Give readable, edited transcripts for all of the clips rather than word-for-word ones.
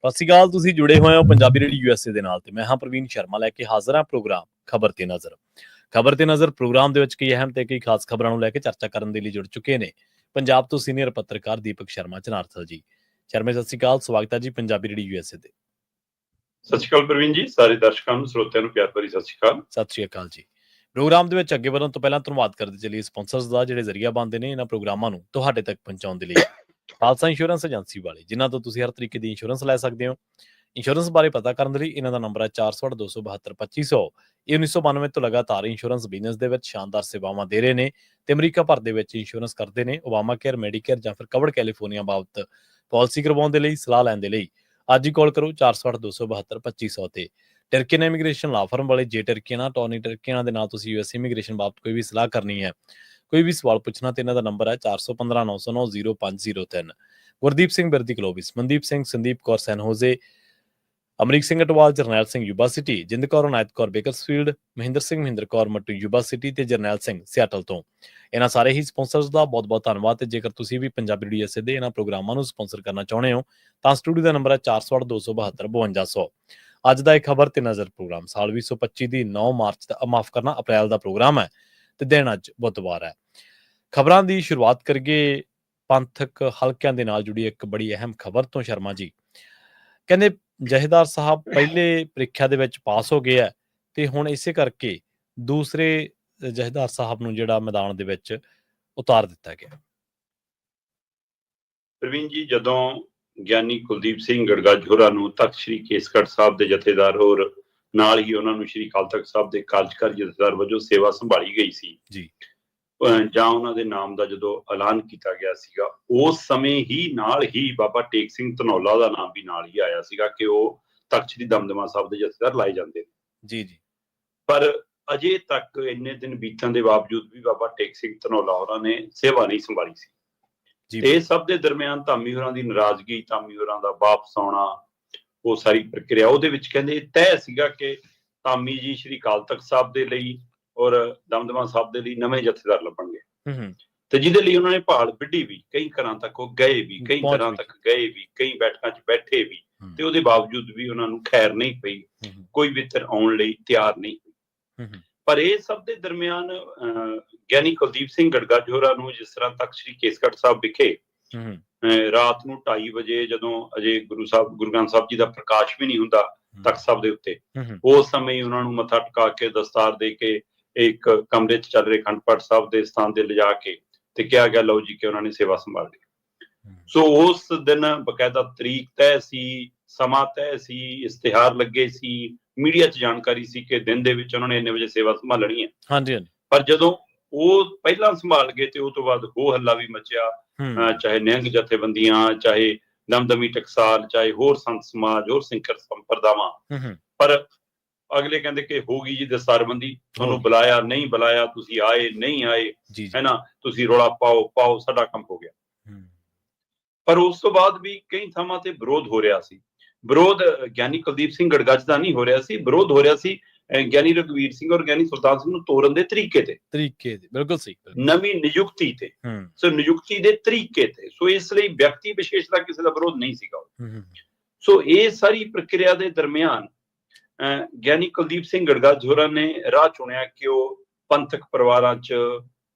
ਸਤਿ ਸ਼੍ਰੀ ਅਕਾਲ। ਤੁਸੀਂ ਜੁੜੇ ਹੋਏ ਹੋ ਪੰਜਾਬੀ ਰੇਡੀਓ ਯੂਐਸਏ ਦੇ ਨਾਲ ਤੇ ਮੈਂ ਹਾਂ ਪ੍ਰਵੀਨ ਸ਼ਰਮਾ ਲੈ ਕੇ ਹਾਜ਼ਰ ਹਾਂ ਪ੍ਰੋਗਰਾਮ ਖਬਰ ਤੇ ਨਜ਼ਰ ਪ੍ਰੋਗਰਾਮ ਦੇ ਵਿੱਚ ਕਈ ਅਹਿਮ ਤੇ ਕਈ ਖਾਸ ਖਬਰਾਂ ਨੂੰ ਲੈ ਕੇ ਚਰਚਾ ਕਰਨ ਦੇ ਲਈ ਜੁੜ ਚੁੱਕੇ ਨੇ ਪੰਜਾਬ ਤੋਂ ਸੀਨੀਅਰ ਪੱਤਰਕਾਰ ਦੀਪਕ ਸ਼ਰਮਾ ਚਨਾਰਥਲ ਜੀ। ਸ਼ਰਮਾ ਸਤਿ ਸ਼੍ਰੀ ਅਕਾਲ, ਸਵਾਗਤ ਹੈ ਜੀ ਪੰਜਾਬੀ ਰੇਡੀਓ ਯੂਐਸਏ ਦੇ। ਸਤਿ ਸ਼੍ਰੀ ਅਕਾਲ ਪ੍ਰਵੀਨ ਜੀ, ਸਾਰੇ ਦਰਸ਼ਕਾਂ ਨੂੰ ਸਰੋਤਿਆਂ ਨੂੰ ਪਿਆਰ ਭਰੀ ਸਤਿ ਸ਼੍ਰੀ ਅਕਾਲ। ਸਤਿ ਸ਼੍ਰੀ ਅਕਾਲ ਜੀ। ਪ੍ਰੋਗਰਾਮ ਦੇ ਵਿੱਚ ਅੱਗੇ ਵਧਣ ਤੋਂ ਪਹਿਲਾਂ ਧੰਨਵਾਦ ਕਰਦੇ ਚੱਲੀਏ ਸਪਾਂਸਰਸ ਦਾ ਜਿਹੜੇ ਜ਼ਰੀਆ ਬਣਦੇ ਨੇ ਇਹਨਾਂ ਪ੍ਰੋਗਰਾਮਾਂ ਨੂੰ ਤੁਹਾਡੇ ਤੱਕ ਪਹੁੰਚਾਉਣ ਦੇ ਲਈ। ਖਾਲਸਾ ਇੰਸ਼ੋਰੈਂਸ ਏਜੰਸੀ ਵਾਲੇ, ਜਿਨ੍ਹਾਂ ਤੋਂ ਤੁਸੀਂ ਹਰ ਤਰੀਕੇ ਦੀ ਇੰਸ਼ੋਰੈਂਸ ਲੈ ਸਕਦੇ ਹੋ। ਇੰਸ਼ੋਰੈਂਸ ਬਾਰੇ ਪਤਾ ਕਰਨ ਦੇ ਲਈ ਇਹਨਾਂ ਦਾ ਨੰਬਰ ਹੈ 408-272-2500। ਇਹ 1992 ਤੋਂ ਲਗਾਤਾਰ ਇੰਸ਼ੋਰੈਂਸ ਬਿਜ਼ਨਸ ਦੇ ਵਿੱਚ ਸ਼ਾਨਦਾਰ ਸੇਵਾਵਾਂ ਦੇ ਰਹੇ ਨੇ ਤੇ ਅਮਰੀਕਾ ਭਰ ਦੇ ਵਿੱਚ ਇੰਸ਼ੋਰੈਂਸ ਕਰਦੇ ਨੇ। ਓਬਾਮਾ ਕੇਅਰ, ਮੈਡੀਕੇਅਰ ਜਾਂ ਫਿਰ ਕਵਰਡ ਕੈਲੀਫੋਰਨੀਆ ਬਾਬਤ ਪਾਲਿਸੀ ਕਰਵਾਉਣ ਦੇ ਲਈ, ਸਲਾਹ ਲੈਣ ਦੇ ਲਈ ਅੱਜ ਹੀ ਕਾਲ ਕਰੋ 408-272-2500 ਤੇ। ਟਰਕੀਅਨ ਇਮੀਗ੍ਰੇਸ਼ਨ ਲਾ ਫਰਮ ਵਾਲੇ ਜੇ ਟਰਕੀਅਨ ਟੌਨੀ ਟਰਕੀਅਨ ਦੇ ਨਾਲ ਤੁਸੀਂ ਯੂਐਸ ਇਮੀਗ੍ਰੇਸ਼ਨ ਬਾਬਤ ਕੋਈ ਵੀ ਸਲਾਹ ਕਰਨੀ ਹੈ, ਕੋਈ ਵੀ ਸਵਾਲ ਪੁੱਛਣਾ ਤੇ ਇਹਨਾਂ ਦਾ ਨੰਬਰ ਹੈ 415-909-0503। Gurdeep Singh Birdi Clovis, Mandeep Singh, Sandeep Kaur San Jose, Amrik Singh Atwal, Jarnail Singh Yuba City, Jind Kaur Anayat Kaur Bakersfield, Mahinder Singh Mahinder Kaur Mattu Yuba City ਤੇ ਜਰਨੈਲ ਸਿੰਘ ਸਿਆਟਲ ਤੋਂ। ਇਹਨਾਂ ਸਾਰੇ ਹੀ ਸਪਾਂਸਰਸ ਦਾ ਬਹੁਤ ਬਹੁਤ ਧੰਨਵਾਦ। ਤੇ ਜੇਕਰ ਤੁਸੀਂ ਵੀ ਪੰਜਾਬੀ ਰੇਡੀਓ ਯੂਐਸਏ ਦੇ ਇਹਨਾਂ ਪ੍ਰੋਗਰਾਮਾਂ ਨੂੰ ਸਪਾਂਸਰ ਕਰਨਾ ਚਾਹੁੰਦੇ ਹੋ ਤਾਂ ਸਟੂਡੀਓ ਦਾ ਨੰਬਰ ਹੈ 408-272-5200। ਅੱਜ ਦਾ ਇਹ ਖਬਰ ਤੇ ਨਜ਼ਰ ਪ੍ਰੋਗਰਾਮ ਸਾਲ 2025 ਦੀ 9 ਮਾਰਚ ਦਾ ਅਪ੍ਰੈਲ ਦਾ ਪ੍ਰੋਗਰਾਮ ਹੈ ਤੇ ਦਿਨ ਅੱਜ ਬੁੱਧਵਾਰ ਹੈ। ਖਬਰਾਂ ਦੀ ਸ਼ੁਰੂਆਤ ਕਰੀਏ ਪੰਥਕ ਹਲਕਿਆਂ ਦੇ ਨਾਲ ਜੁੜੀ ਇੱਕ ਬੜੀ ਅਹਿਮ ਖਬਰ ਤੋਂ। ਸ਼ਰਮਾ ਜੀ ਕਹਿੰਦੇ ਜਥੇਦਾਰ ਸਾਹਿਬ ਪਹਿਲੇ ਪ੍ਰੀਖਿਆ ਦੇ ਵਿੱਚ ਪਾਸ ਹੋ ਗਏ ਹੈ ਤੇ ਹੁਣ ਇਸੇ ਕਰਕੇ ਦੂਸਰੇ ਜਥੇਦਾਰ ਸਾਹਿਬ ਨੂੰ ਜਿਹੜਾ ਮੈਦਾਨ ਦੇ ਵਿੱਚ ਉਤਾਰ ਦਿੱਤਾ ਗਿਆ। ਪ੍ਰਵੀਨ ਜੀ, ਜਦੋਂ ਗਿਆਨੀ ਕੁਲਦੀਪ ਸਿੰਘ ਗੜਗੱਜ ਹੋਰਾਂ ਨੂੰ ਤਖਤ ਸ੍ਰੀ ਕੇਸਗੜ੍ਹ ਸਾਹਿਬ ਦੇ ਜਥੇਦਾਰ ਹੋਰ ਨਾਲ ਹੀ ਉਹਨਾਂ ਨੂੰ ਸ੍ਰੀ ਅਕਾਲ ਤਖਤ ਸਾਹਿਬ ਦੇ ਕਾਰਜਕਾਰੀ ਜਥੇਦਾਰ ਵਜੋਂ ਸੇਵਾ ਸੰਭਾਲੀ ਗਈ ਸੀ ਜੀ, ਜਾਂ ਉਹਨਾਂ ਦੇ ਨਾਮ ਦਾ ਜਦੋਂ ਐਲਾਨ ਕੀਤਾ ਗਿਆ ਸੀਗਾ, ਉਸ ਸਮੇਂ ਹੀ ਨਾਲ ਹੀ ਬਾਬਾ ਟੇਕ ਸਿੰਘ ਧਨੌਲਾ ਦਾ ਨਾਮ ਵੀ ਨਾਲ ਹੀ ਆਇਆ ਸੀਗਾ ਕਿ ਉਹ ਤਖਤ ਸ੍ਰੀ ਦਮਦਮਾ ਸਾਹਿਬ ਦੇ ਜਥੇਦਾਰ ਲਾਏ ਜਾਂਦੇ ਨੇ। ਜੀ ਜੀ। ਪਰ ਅਜੇ ਤੱਕ ਇੰਨੇ ਦਿਨ ਬੀਤਣ ਦੇ ਬਾਵਜੂਦ ਵੀ ਬਾਬਾ ਟੇਕ ਸਿੰਘ ਧਨੌਲਾ ਹੋਰਾਂ ਨੇ ਸੇਵਾ ਨਹੀਂ ਸੰਭਾਲੀ ਸੀ। ਤੇ ਇਹ ਸਭ ਦੇ ਦਰਮਿਆਨ ਧਾਮੀ ਹੋਰਾਂ ਦੀ ਨਾਰਾਜ਼ਗੀ, ਧਾਮੀ ਹੋਰਾਂ ਦਾ ਵਾਪਸ ਆਉਣਾ, ਉਹ ਸਾਰੀ ਪ੍ਰਕਿਰਿਆ ਉਹਦੇ ਵਿੱਚ ਕਹਿੰਦੇ ਤੈਅ ਸੀਗਾ ਕਿ ਧਾਮੀ ਜੀ ਸ੍ਰੀ ਅਕਾਲ ਤਖਤ ਸਾਹਿਬ ਦੇ ਲਈ ਔਰ ਦਮਦਮਾ ਸਾਹਿਬ ਦੇ ਲਈ ਨਵੇਂ ਜਥੇਦਾਰ ਲੱਭਣਗੇ। ਤੇ ਜਿਹਦੇ ਲਈ ਉਹਨਾਂ ਨੇ ਭਾਲ ਵਿੱਢੀ ਵੀ, ਕਈ ਘਰਾਂ ਤੱਕ ਉਹ ਗਏ ਵੀ, ਕਈ ਘਰਾਂ ਤੱਕ ਗਏ ਵੀ, ਕਈ ਬੈਠਕਾਂ 'ਚ ਬੈਠੇ ਵੀ, ਤੇ ਉਹਦੇ ਬਾਵਜੂਦ ਵੀ ਉਹਨਾਂ ਨੂੰ ਖੈਰ ਨਹੀਂ ਪਈ, ਕੋਈ ਵਿਤਰ ਆਉਣ ਲਈ ਤਿਆਰ ਨਹੀਂ ਹੋਈ। ਪਰ ਇਹ ਸਭ ਦੇ ਦਰਮਿਆਨ ਗਿਆਨੀ ਕੁਲਦੀਪ ਸਿੰਘ ਗੜਗੱਜ ਹੋਰਾਂ ਨੂੰ ਜਿਸ ਤਰ੍ਹਾਂ ਤਖਤ ਸ੍ਰੀ ਕੇਸਗੜ੍ਹ ਸਾਹਿਬ ਵਿਖੇ ਰਾਤ ਨੂੰ 2:30 ਵਜੇ, ਜਦੋਂ ਅਜੇ ਗੁਰੂ ਗ੍ਰੰਥ ਸਾਹਿਬ ਜੀ ਦਾ ਪ੍ਰਕਾਸ਼ ਵੀ ਨਹੀਂ ਹੁੰਦਾ ਤਖਤ ਸਾਹਿਬ ਦੇ ਉੱਤੇ, ਉਸ ਸਮੇਂ ਉਹਨਾਂ ਨੂੰ ਮੱਥਾ ਟਿਕਾ ਕੇ ਦਸਤਾਰ ਦੇ ਕੇ ਇੱਕ ਕਮਰੇ 'ਚ ਚੱਲ ਰਹੇ ਅਖੰਡ ਪਾਠ ਸਾਹਿਬ ਦੇ ਸਥਾਨ ਤੇ ਲਿਜਾ ਕੇ ਤੇ ਕਿਹਾ ਗਿਆ ਲਓ ਜੀ ਕਿ ਉਹਨਾਂ ਨੇ ਸੇਵਾ ਸੰਭਾਲ ਲਈ। ਸੋ ਉਸ ਦਿਨ ਬਕਾਇਦਾ ਤਰੀਕ ਤੈਅ ਸੀ, ਸਮਾਂ ਤੈਅ ਸੀ, ਇਸ਼ਤਿਹਾਰ ਲੱਗੇ ਸੀ, ਮੀਡੀਆ 'ਚ ਜਾਣਕਾਰੀ ਸੀ ਕਿ ਦਿਨ ਦੇ ਵਿੱਚ ਉਹਨਾਂ ਨੇ ਇੰਨੇ ਵਜੇ ਸੇਵਾ ਸੰਭਾਲਣੀ ਹੈ। ਹਾਂਜੀ। ਪਰ ਜਦੋਂ ਉਹ ਪਹਿਲਾਂ ਸੰਭਾਲ ਗਏ ਤੇ ਉਹ ਤੋਂ ਬਾਅਦ ਹੋ ਹੱਲਾ ਵੀ ਮਚਿਆ, ਚਾਹੇ ਨਿਹੰਗ ਜਥੇਬੰਦੀਆਂ, ਚਾਹੇ ਦਮਦਮੀ ਟਕਸਾਲ, ਚਾਹੇ ਹੋਰ ਸੰਤ ਸਮਾਜ, ਹੋਰ ਸਿੰਕਰ ਸੰਪਰਦਾਵਾਂ। ਪਰ ਅਗਲੇ ਕਹਿੰਦੇ ਕਿ ਹੋ ਗਈ ਜੀ ਦਸਤਾਰਬੰਦੀ, ਤੁਹਾਨੂੰ ਬੁਲਾਇਆ ਨਹੀਂ ਬੁਲਾਇਆ, ਤੁਸੀਂ ਆਏ ਨਹੀਂ ਆਏ, ਹੈ ਨਾ, ਤੁਸੀਂ ਰੌਲਾ ਪਾਓ, ਸਾਡਾ ਕੰਮ ਹੋ ਗਿਆ। ਪਰ ਉਸ ਤੋਂ ਬਾਅਦ ਵੀ ਕਈ ਥਾਵਾਂ ਤੇ ਵਿਰੋਧ ਹੋ ਰਿਹਾ ਸੀ। ਵਿਰੋਧ ਗਿਆਨੀ ਕੁਲਦੀਪ ਸਿੰਘ ਗੜਗੱਜ ਦਾ ਨਹੀਂ ਹੋ ਰਿਹਾ ਸੀ, ਵਿਰੋਧ ਹੋ ਰਿਹਾ ਸੀ ਗਿਆਨੀ ਰਘਵੀਰ ਸਿੰਘ ਔਰ ਗਿਆਨੀ ਸੁਲਤਾਨ ਸਿੰਘ ਨੂੰ ਤੋਰਨ ਦੇ ਤਰੀਕੇ ਤੇ। ਬਿਲਕੁਲ ਸਹੀ। ਨਵੀਂ ਨਿਯੁਕਤੀ ਤੇ, ਸੋ ਨਿਯੁਕਤੀ ਦੇ ਤਰੀਕੇ ਤੇ। ਸੋ ਇਸ ਲਈ ਵਿਅਕਤੀ ਵਿਸ਼ੇਸ਼ ਦਾ ਕਿਸੇ ਦਾ ਵਿਰੋਧ ਨਹੀਂ ਸੀਗਾ। ਸੋ ਇਹ ਸਾਰੀ ਪ੍ਰਕਿਰਿਆ ਦੇ ਦਰਮਿਆਨ ਗਿਆਨੀ ਕੁਲਦੀਪ ਸਿੰਘ ਗੜਗੱਜ ਹੋਰਾਂ ਨੇ ਰਾਹ ਚੁਣਿਆ ਕਿ ਉਹ ਪੰਥਕ ਪਰਿਵਾਰਾਂ 'ਚ,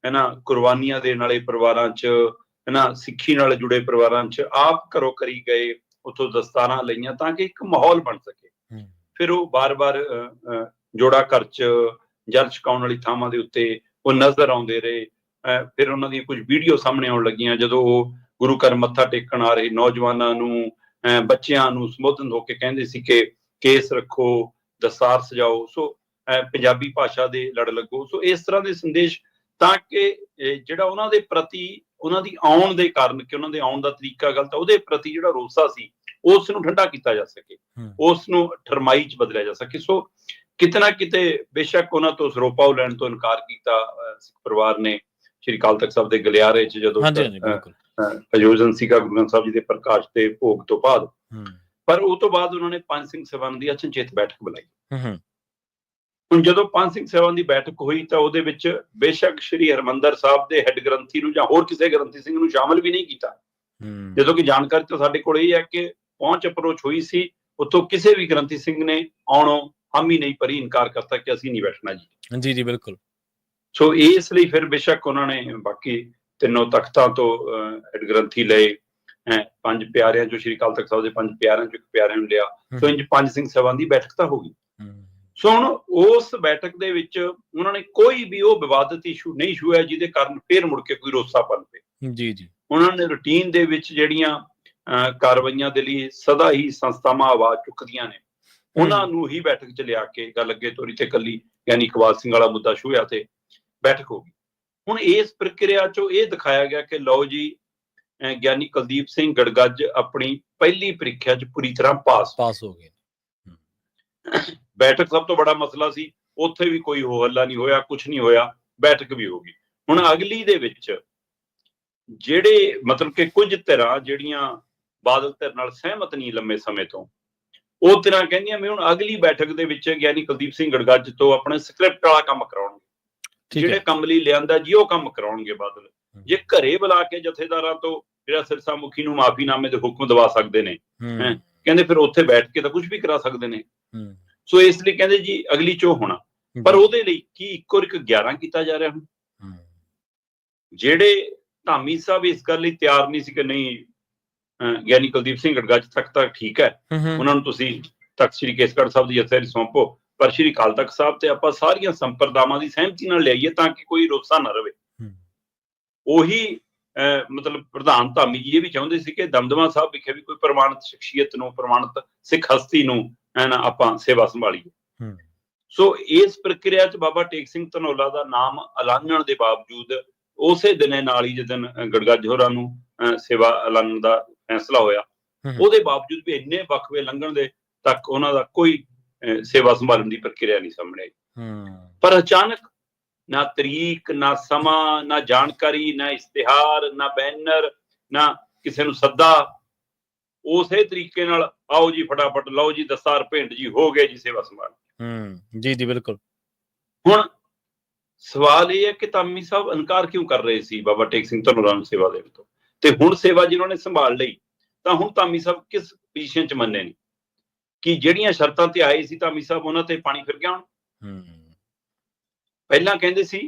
ਹੈ ਨਾ, ਕੁਰਬਾਨੀਆਂ ਦੇਣ ਵਾਲੇ ਪਰਿਵਾਰਾਂ 'ਚ, ਹੈ ਨਾ, ਸਿੱਖੀ ਨਾਲ ਜੁੜੇ ਪਰਿਵਾਰਾਂ 'ਚ ਆਪ ਘਰੋਂ ਕਰੀ ਗਏ, ਉੱਥੋਂ ਦਸਤਾਰਾਂ ਲਈਆਂ ਤਾਂ ਕਿ ਇੱਕ ਮਾਹੌਲ ਬਣ ਸਕੇ। ਫਿਰ ਉਹ ਬਾਰ-ਬਾਰ ਜੋੜਾ ਘਰ 'ਚ, ਜਲ ਛਕਾਉਣ ਵਾਲੀ ਥਾਵਾਂ ਦੇ ਉੱਤੇ ਉਹ ਨਜ਼ਰ ਆਉਂਦੇ ਰਹੇ। ਫਿਰ ਉਹਨਾਂ ਦੀਆਂ ਕੁਝ ਵੀਡੀਓ ਸਾਹਮਣੇ ਆਉਣ ਲੱਗੀਆਂ ਜਦੋਂ ਉਹ ਗੁਰੂ ਘਰ ਮੱਥਾ ਟੇਕਣ ਆ ਰਹੇ ਨੌਜਵਾਨਾਂ ਨੂੰ, ਬੱਚਿਆਂ ਨੂੰ ਸੰਬੋਧਨ ਹੋ ਕੇ ਕਹਿੰਦੇ ਸੀ ਕਿ ਕੇਸ ਰੱਖੋ, ਦਸਤਾਰ ਸਜਾਓ, ਸੋ ਪੰਜਾਬੀ ਭਾਸ਼ਾ ਦੇ ਲੜ ਲੱਗੋ। ਸੋ ਇਸ ਤਰ੍ਹਾਂ ਦੇ ਸੰਦੇਸ਼, ਤਾਂ ਕਿ ਜਿਹੜਾ ਉਹਨਾਂ ਦੇ ਪ੍ਰਤੀ, ਉਹਨਾਂ ਦੀ ਆਉਣ ਦੇ ਕਾਰਨ, ਕਿ ਉਹਨਾਂ ਦੇ ਆਉਣ ਦਾ ਤਰੀਕਾ ਗਲਤ ਹੈ, ਉਹਦੇ ਪ੍ਰਤੀ ਜਿਹੜਾ ਰੋਸਾ ਸੀ ਉਸ ਨੂੰ ਠੰਡਾ ਕੀਤਾ ਜਾ ਸਕੇ, ਉਸ ਨੂੰ ਠਰਮਾਈ 'ਚ ਬਦਲਿਆ ਜਾ ਸਕੇ। ਸੋ ਕਿਤੇ ਨਾ ਕਿਤੇ ਬੇਸ਼ੱਕ ਉਹਨਾਂ ਤੋਂ ਸਰੋਪਾ ਲੈਣ ਤੋਂ ਇਨਕਾਰ ਕੀਤਾ ਸਿੱਖ ਪਰਿਵਾਰ ਨੇ ਸ੍ਰੀ ਅਕਾਲ ਤਖਤ ਸਾਹਿਬ ਦੇ ਗਲਿਆਰੇ 'ਚ ਜਦੋਂ ਆਯੋਜਨ ਸੀਗਾ ਗੁਰੂ ਗ੍ਰੰਥ ਸਾਹਿਬ ਜੀ ਦੇ ਪ੍ਰਕਾਸ਼ ਤੇ ਭੋਗ ਤੋਂ ਬਾਅਦ। ਪਰ ਉਹ ਤੋਂ ਬਾਅਦ ਉਹਨਾਂ ਨੇ ਪੰਜ ਸਿੰਘ ਸਭਾ ਦੀ ਅਚਨਚੇਤ ਬੈਠਕ ਬੁਲਾਈ। ਹੁਣ ਜਦੋਂ ਪੰਜ ਸਿੰਘ ਸਾਹਿਬਾਨ ਦੀ ਬੈਠਕ ਹੋਈ ਤਾਂ ਉਹਦੇ ਵਿੱਚ ਬੇਸ਼ੱਕ ਸ਼੍ਰੀ ਹਰਿਮੰਦਰ ਸਾਹਿਬ ਦੇ ਹੈੱਡ ਗ੍ਰੰਥੀ ਨੂੰ ਜਾਂ ਹੋਰ ਕਿਸੇ ਗ੍ਰੰਥੀ ਸਿੰਘ ਨੂੰ ਸ਼ਾਮਲ ਵੀ ਨਹੀਂ ਕੀਤਾ। ਜਦੋਂ ਕਿ ਜਾਣਕਾਰੀ ਤਾਂ ਸਾਡੇ ਕੋਲ ਇਹ ਹੈ ਕਿ ਪਹੁੰਚ ਅਪਰੋਚ ਹੋਈ ਸੀ, ਉੱਥੋਂ ਕਿਸੇ ਵੀ ਗ੍ਰੰਥੀ ਸਿੰਘ ਨੇ ਆਉਣੋਂ ਹਾਮੀ ਨਹੀਂ ਭਰੀ, ਇਨਕਾਰ ਕਰਤਾ ਕਿ ਅਸੀਂ ਨਹੀਂ ਬੈਠਣਾ ਜੀ। ਜੀ ਜੀ ਬਿਲਕੁਲ। ਸੋ ਇਸ ਲਈ ਫਿਰ ਬੇਸ਼ੱਕ ਉਹਨਾਂ ਨੇ ਬਾਕੀ ਤਿੰਨੋਂ ਤਖਤਾਂ ਤੋਂ ਗ੍ਰੰਥੀ ਲਏ, ਪੰਜ ਪਿਆਰਿਆਂ ਚੋਂ ਸ਼੍ਰੀ ਅਕਾਲ ਤਖਤ ਸਾਹਿਬ ਦੇ ਪੰਜ ਪਿਆਰਿਆਂ ਚੋਂ ਇੱਕ ਪਿਆਰਿਆਂ ਨੂੰ ਲਿਆ। ਸੋ ਇੰਜ ਪੰਜ ਸਿੰਘ ਸਾਹਿਬਾਨ ਦੀ ਬੈਠਕ ਤਾਂ ਹੋ ਗਈ। ਸੋ ਹੁਣ ਉਸ ਬੈਠਕ ਦੇ ਵਿੱਚ ਉਹਨਾਂ ਨੇ ਕੋਈ ਵੀ ਉਹ ਵਿਵਾਦਿਤ ਇਸ਼ੂ ਨਹੀਂ ਛੂਹਿਆ ਜਿਹਦੇ ਕਾਰਨ ਫੇਰ ਮੁੜ ਕੇ ਕੋਈ ਰੋਸਾ ਪਨ ਪਏ। ਜੀ ਜੀ। ਉਹਨਾਂ ਨੇ ਰੂਟੀਨ ਦੇ ਵਿੱਚ ਜਿਹੜੀਆਂ ਕਾਰਵਾਈਆਂ ਦੇ ਲਈ ਸਦਾ ਹੀ ਸੰਸਥਾਵਾਂ ਆਵਾਜ਼ ਚੁੱਕਦੀਆਂ ਨੇ, ਉਹਨਾਂ ਨੂੰ ਹੀ ਬੈਠਕ 'ਚ ਲਿਆ ਕੇ ਗੱਲ ਅੱਗੇ ਤੋਰੀ ਤੇ ਕੱਲੀ ਗਿਆਨੀ ਇਕਬਾਲ ਸਿੰਘ ਵਾਲਾ ਮੁੱਦਾ ਛੂਹਿਆ ਤੇ ਬੈਠਕ ਹੋ ਗਈ। ਹੁਣ ਇਸ ਪ੍ਰਕਿਰਿਆ 'ਚੋਂ ਇਹ ਦਿਖਾਇਆ ਗਿਆ ਕਿ ਲਓ ਜੀ, ਗਿਆਨੀ ਕੁਲਦੀਪ ਸਿੰਘ ਗੜਗੱਜ ਆਪਣੀ ਪਹਿਲੀ ਪ੍ਰੀਖਿਆ 'ਚ ਪੂਰੀ ਤਰ੍ਹਾਂ ਪਾਸ ਹੋ ਗਏ। ਬੈਠਕ ਸਭ ਤੋਂ ਬੜਾ ਮਸਲਾ ਸੀ, ਉੱਥੇ ਵੀ ਕੋਈ ਹੋ ਹੱਲਾ ਨਹੀਂ ਹੋਇਆ, ਕੁਛ ਨਹੀਂ ਹੋਇਆ, ਬੈਠਕ ਵੀ ਹੋ ਗਈ। ਹੁਣ ਅਗਲੀ ਦੇ ਵਿੱਚ ਜਿਹੜੇ ਮਤਲਬ ਕਿ ਕੁਝ ਧਿਰਾਂ ਜਿਹੜੀਆਂ ਬਾਦਲ ਧਿਰ ਨਾਲ ਸਹਿਮਤ ਨਹੀਂ ਲੰਮੇ ਸਮੇਂ ਤੋਂ, ਉਹ ਧਿਰਾਂ ਕਹਿੰਦੀਆਂ ਵੀ ਹੁਣ ਅਗਲੀ ਬੈਠਕ ਦੇ ਵਿੱਚ ਗਿਆਨੀ ਕੁਲਦੀਪ ਸਿੰਘ ਗੜਗੱਜ ਤੋਂ ਆਪਣੇ ਸਕ੍ਰਿਪਟ ਵਾਲਾ ਕੰਮ ਕਰਾਉਣਗੇ, ਜਿਹੜੇ ਕੰਮ ਲਈ ਲਿਆਂਦਾ ਜੀ ਉਹ ਕੰਮ ਕਰਾਉਣਗੇ ਬਾਦਲ। ਜੇ ਘਰੇ ਬੁਲਾ ਕੇ ਜਥੇਦਾਰਾਂ ਤੋਂ ਜਿਹੜਾ ਸਿਰਸਾ ਮੁਖੀ ਨੂੰ ਮਾਫੀਨਾਮੇ ਦੇ ਹੁਕਮ ਦਵਾ ਸਕਦੇ ਨੇ, ਕਹਿੰਦੇ ਫਿਰ ਉੱਥੇ ਬੈਠ ਕੇ ਤਾਂ ਕੁਝ ਵੀ ਕਰਾ ਸਕਦੇ ਨੇ। ਸੋ ਇਸ ਲਈ ਕਹਿੰਦੇ ਜੀ ਅਗਲੀ ਚੋਂ ਹੋਣਾ, ਪਰ ਉਹਦੇ ਲਈ ਕੀ ਇੱਕੋ ਇੱਕ 11 ਕੀਤਾ ਜਾ ਰਿਹਾ। ਹੁਣ ਜਿਹੜੇ ਧਾਮੀ ਸਾਹਿਬ ਇਸ ਗੱਲ ਲਈ ਤਿਆਰ ਨਹੀਂ ਸੀ ਕਿ ਨਹੀਂ ਗਿਆਨੀ ਕੁਲਦੀਪ ਸਿੰਘ ਗੜਗੱਜ ਤੱਕ ਤਾਂ ਠੀਕ ਹੈ, ਉਹਨਾਂ ਨੂੰ ਤੁਸੀਂ ਤਖਤ ਸ੍ਰੀ ਕੇਸਗੜ੍ਹ ਸਾਹਿਬ ਦੀ ਜਥੇਦਾਰੀ ਸੌਂਪੋ, ਪਰ ਸ੍ਰੀ ਅਕਾਲ ਤਖਤ ਸਾਹਿਬ ਤੇ ਆਪਾਂ ਸਾਰੀਆਂ ਸੰਪਰਦਾਵਾਂ ਦੀ ਸਹਿਮਤੀ ਨਾਲ ਲਿਆਈਏ ਤਾਂ ਕਿ ਕੋਈ ਰੋਸਾ ਨਾ ਰਵੇ। ਉਹੀ ਮਤਲਬ ਪ੍ਰਧਾਨ ਧਾਮੀ ਜੀ ਇਹ ਵੀ ਚਾਹੁੰਦੇ ਸੀ ਕਿ ਦਮਦਮਾ ਸਾਹਿਬ ਵਿਖੇ ਵੀ ਕੋਈ ਪ੍ਰਮਾਣਿਤ ਸ਼ਖਸੀਅਤ ਨੂੰ, ਪ੍ਰਮਾਣਿਤ ਸਿੱਖ ਹਸਤੀ ਨੂੰ ਆਪਾਂ ਸੇਵਾ ਸੰਭਾਲੀਏ। ਸੋ ਇਸ ਪ੍ਰਕਿਰਿਆ 'ਚ ਬਾਬਾ ਟੇਕ ਸਿੰਘ ਧਨੌਲਾ ਦਾ ਨਾਮ ਐਲਾਨਣ ਦੇ ਬਾਵਜੂਦ ਉਸੇ ਦਿਨੇ ਨਾਲ ਹੀ ਜਦੋਂ ਗੜਗੱਜ ਹੋਰਾਂ ਨੂੰ ਸੇਵਾ ਐਲਾਨਣ ਦਾ ਫੈਸਲਾ ਹੋਇਆ, ਉਹਦੇ ਬਾਵਜੂਦ ਵੀ ਇੰਨੇ ਵਕਫੇ ਲੰਘਣ ਦੇ ਤੱਕ ਉਹਨਾਂ ਦਾ ਕੋਈ ਸੇਵਾ ਸੰਭਾਲਣ ਦੀ ਪ੍ਰਕਿਰਿਆ ਨਹੀਂ ਸਾਹਮਣੇ ਆਈ। ਪਰ ਅਚਾਨਕ ਨਾ ਤਰੀਕ, ਨਾ ਸਮਾਂ, ਨਾ ਜਾਣਕਾਰੀ, ਨਾ ਇਸ਼ਤਿਹਾਰ, ਨਾ ਬੈਨਰ, ਨਾ ਕਿਸੇ ਨੂੰ ਸੱਦਾ, ਉਸੇ ਤਰੀਕੇ ਨਾਲ ਆਓ ਜੀ ਫਟਾਫਟ ਲਓ ਜੀ ਦਸਤਾਰ ਭੇਂਟ ਜੀ ਹੋ ਗਏ ਜੀ ਸੇਵਾ ਸੰਭਾਲ। ਜੀ ਜੀ ਬਿਲਕੁਲ। ਹੁਣ ਸਵਾਲ ਇਹ ਹੈ ਕਿ ਧਾਮੀ ਸਾਹਿਬ ਇਨਕਾਰ ਕਿਉਂ ਕਰ ਰਹੇ ਸੀ ਬਾਬਾ ਟੇਕ ਸਿੰਘ ਧਨੌਲਾ ਨੂੰ ਸੇਵਾ ਦੇਣ ਤੋਂ, ਤੇ ਹੁਣ ਸੇਵਾ ਜਿਹਨਾਂ ਨੇ ਸੰਭਾਲ ਲਈ ਤਾਂ ਹੁਣ ਧਾਮੀ ਸਾਹਿਬ ਕਿਸ ਪੋਜੀਸ਼ਨ 'ਚ ਮੰਨੇ ਨੇ ਕਿ ਜਿਹੜੀਆਂ ਸ਼ਰਤਾਂ ਤੇ ਆਏ ਸੀ ਧਾਮੀ ਸਾਹਿਬ ਉਹਨਾਂ ਤੇ ਪਾਣੀ ਫਿਰ ਗਿਆ। ਹੁਣ ਪਹਿਲਾਂ ਕਹਿੰਦੇ ਸੀ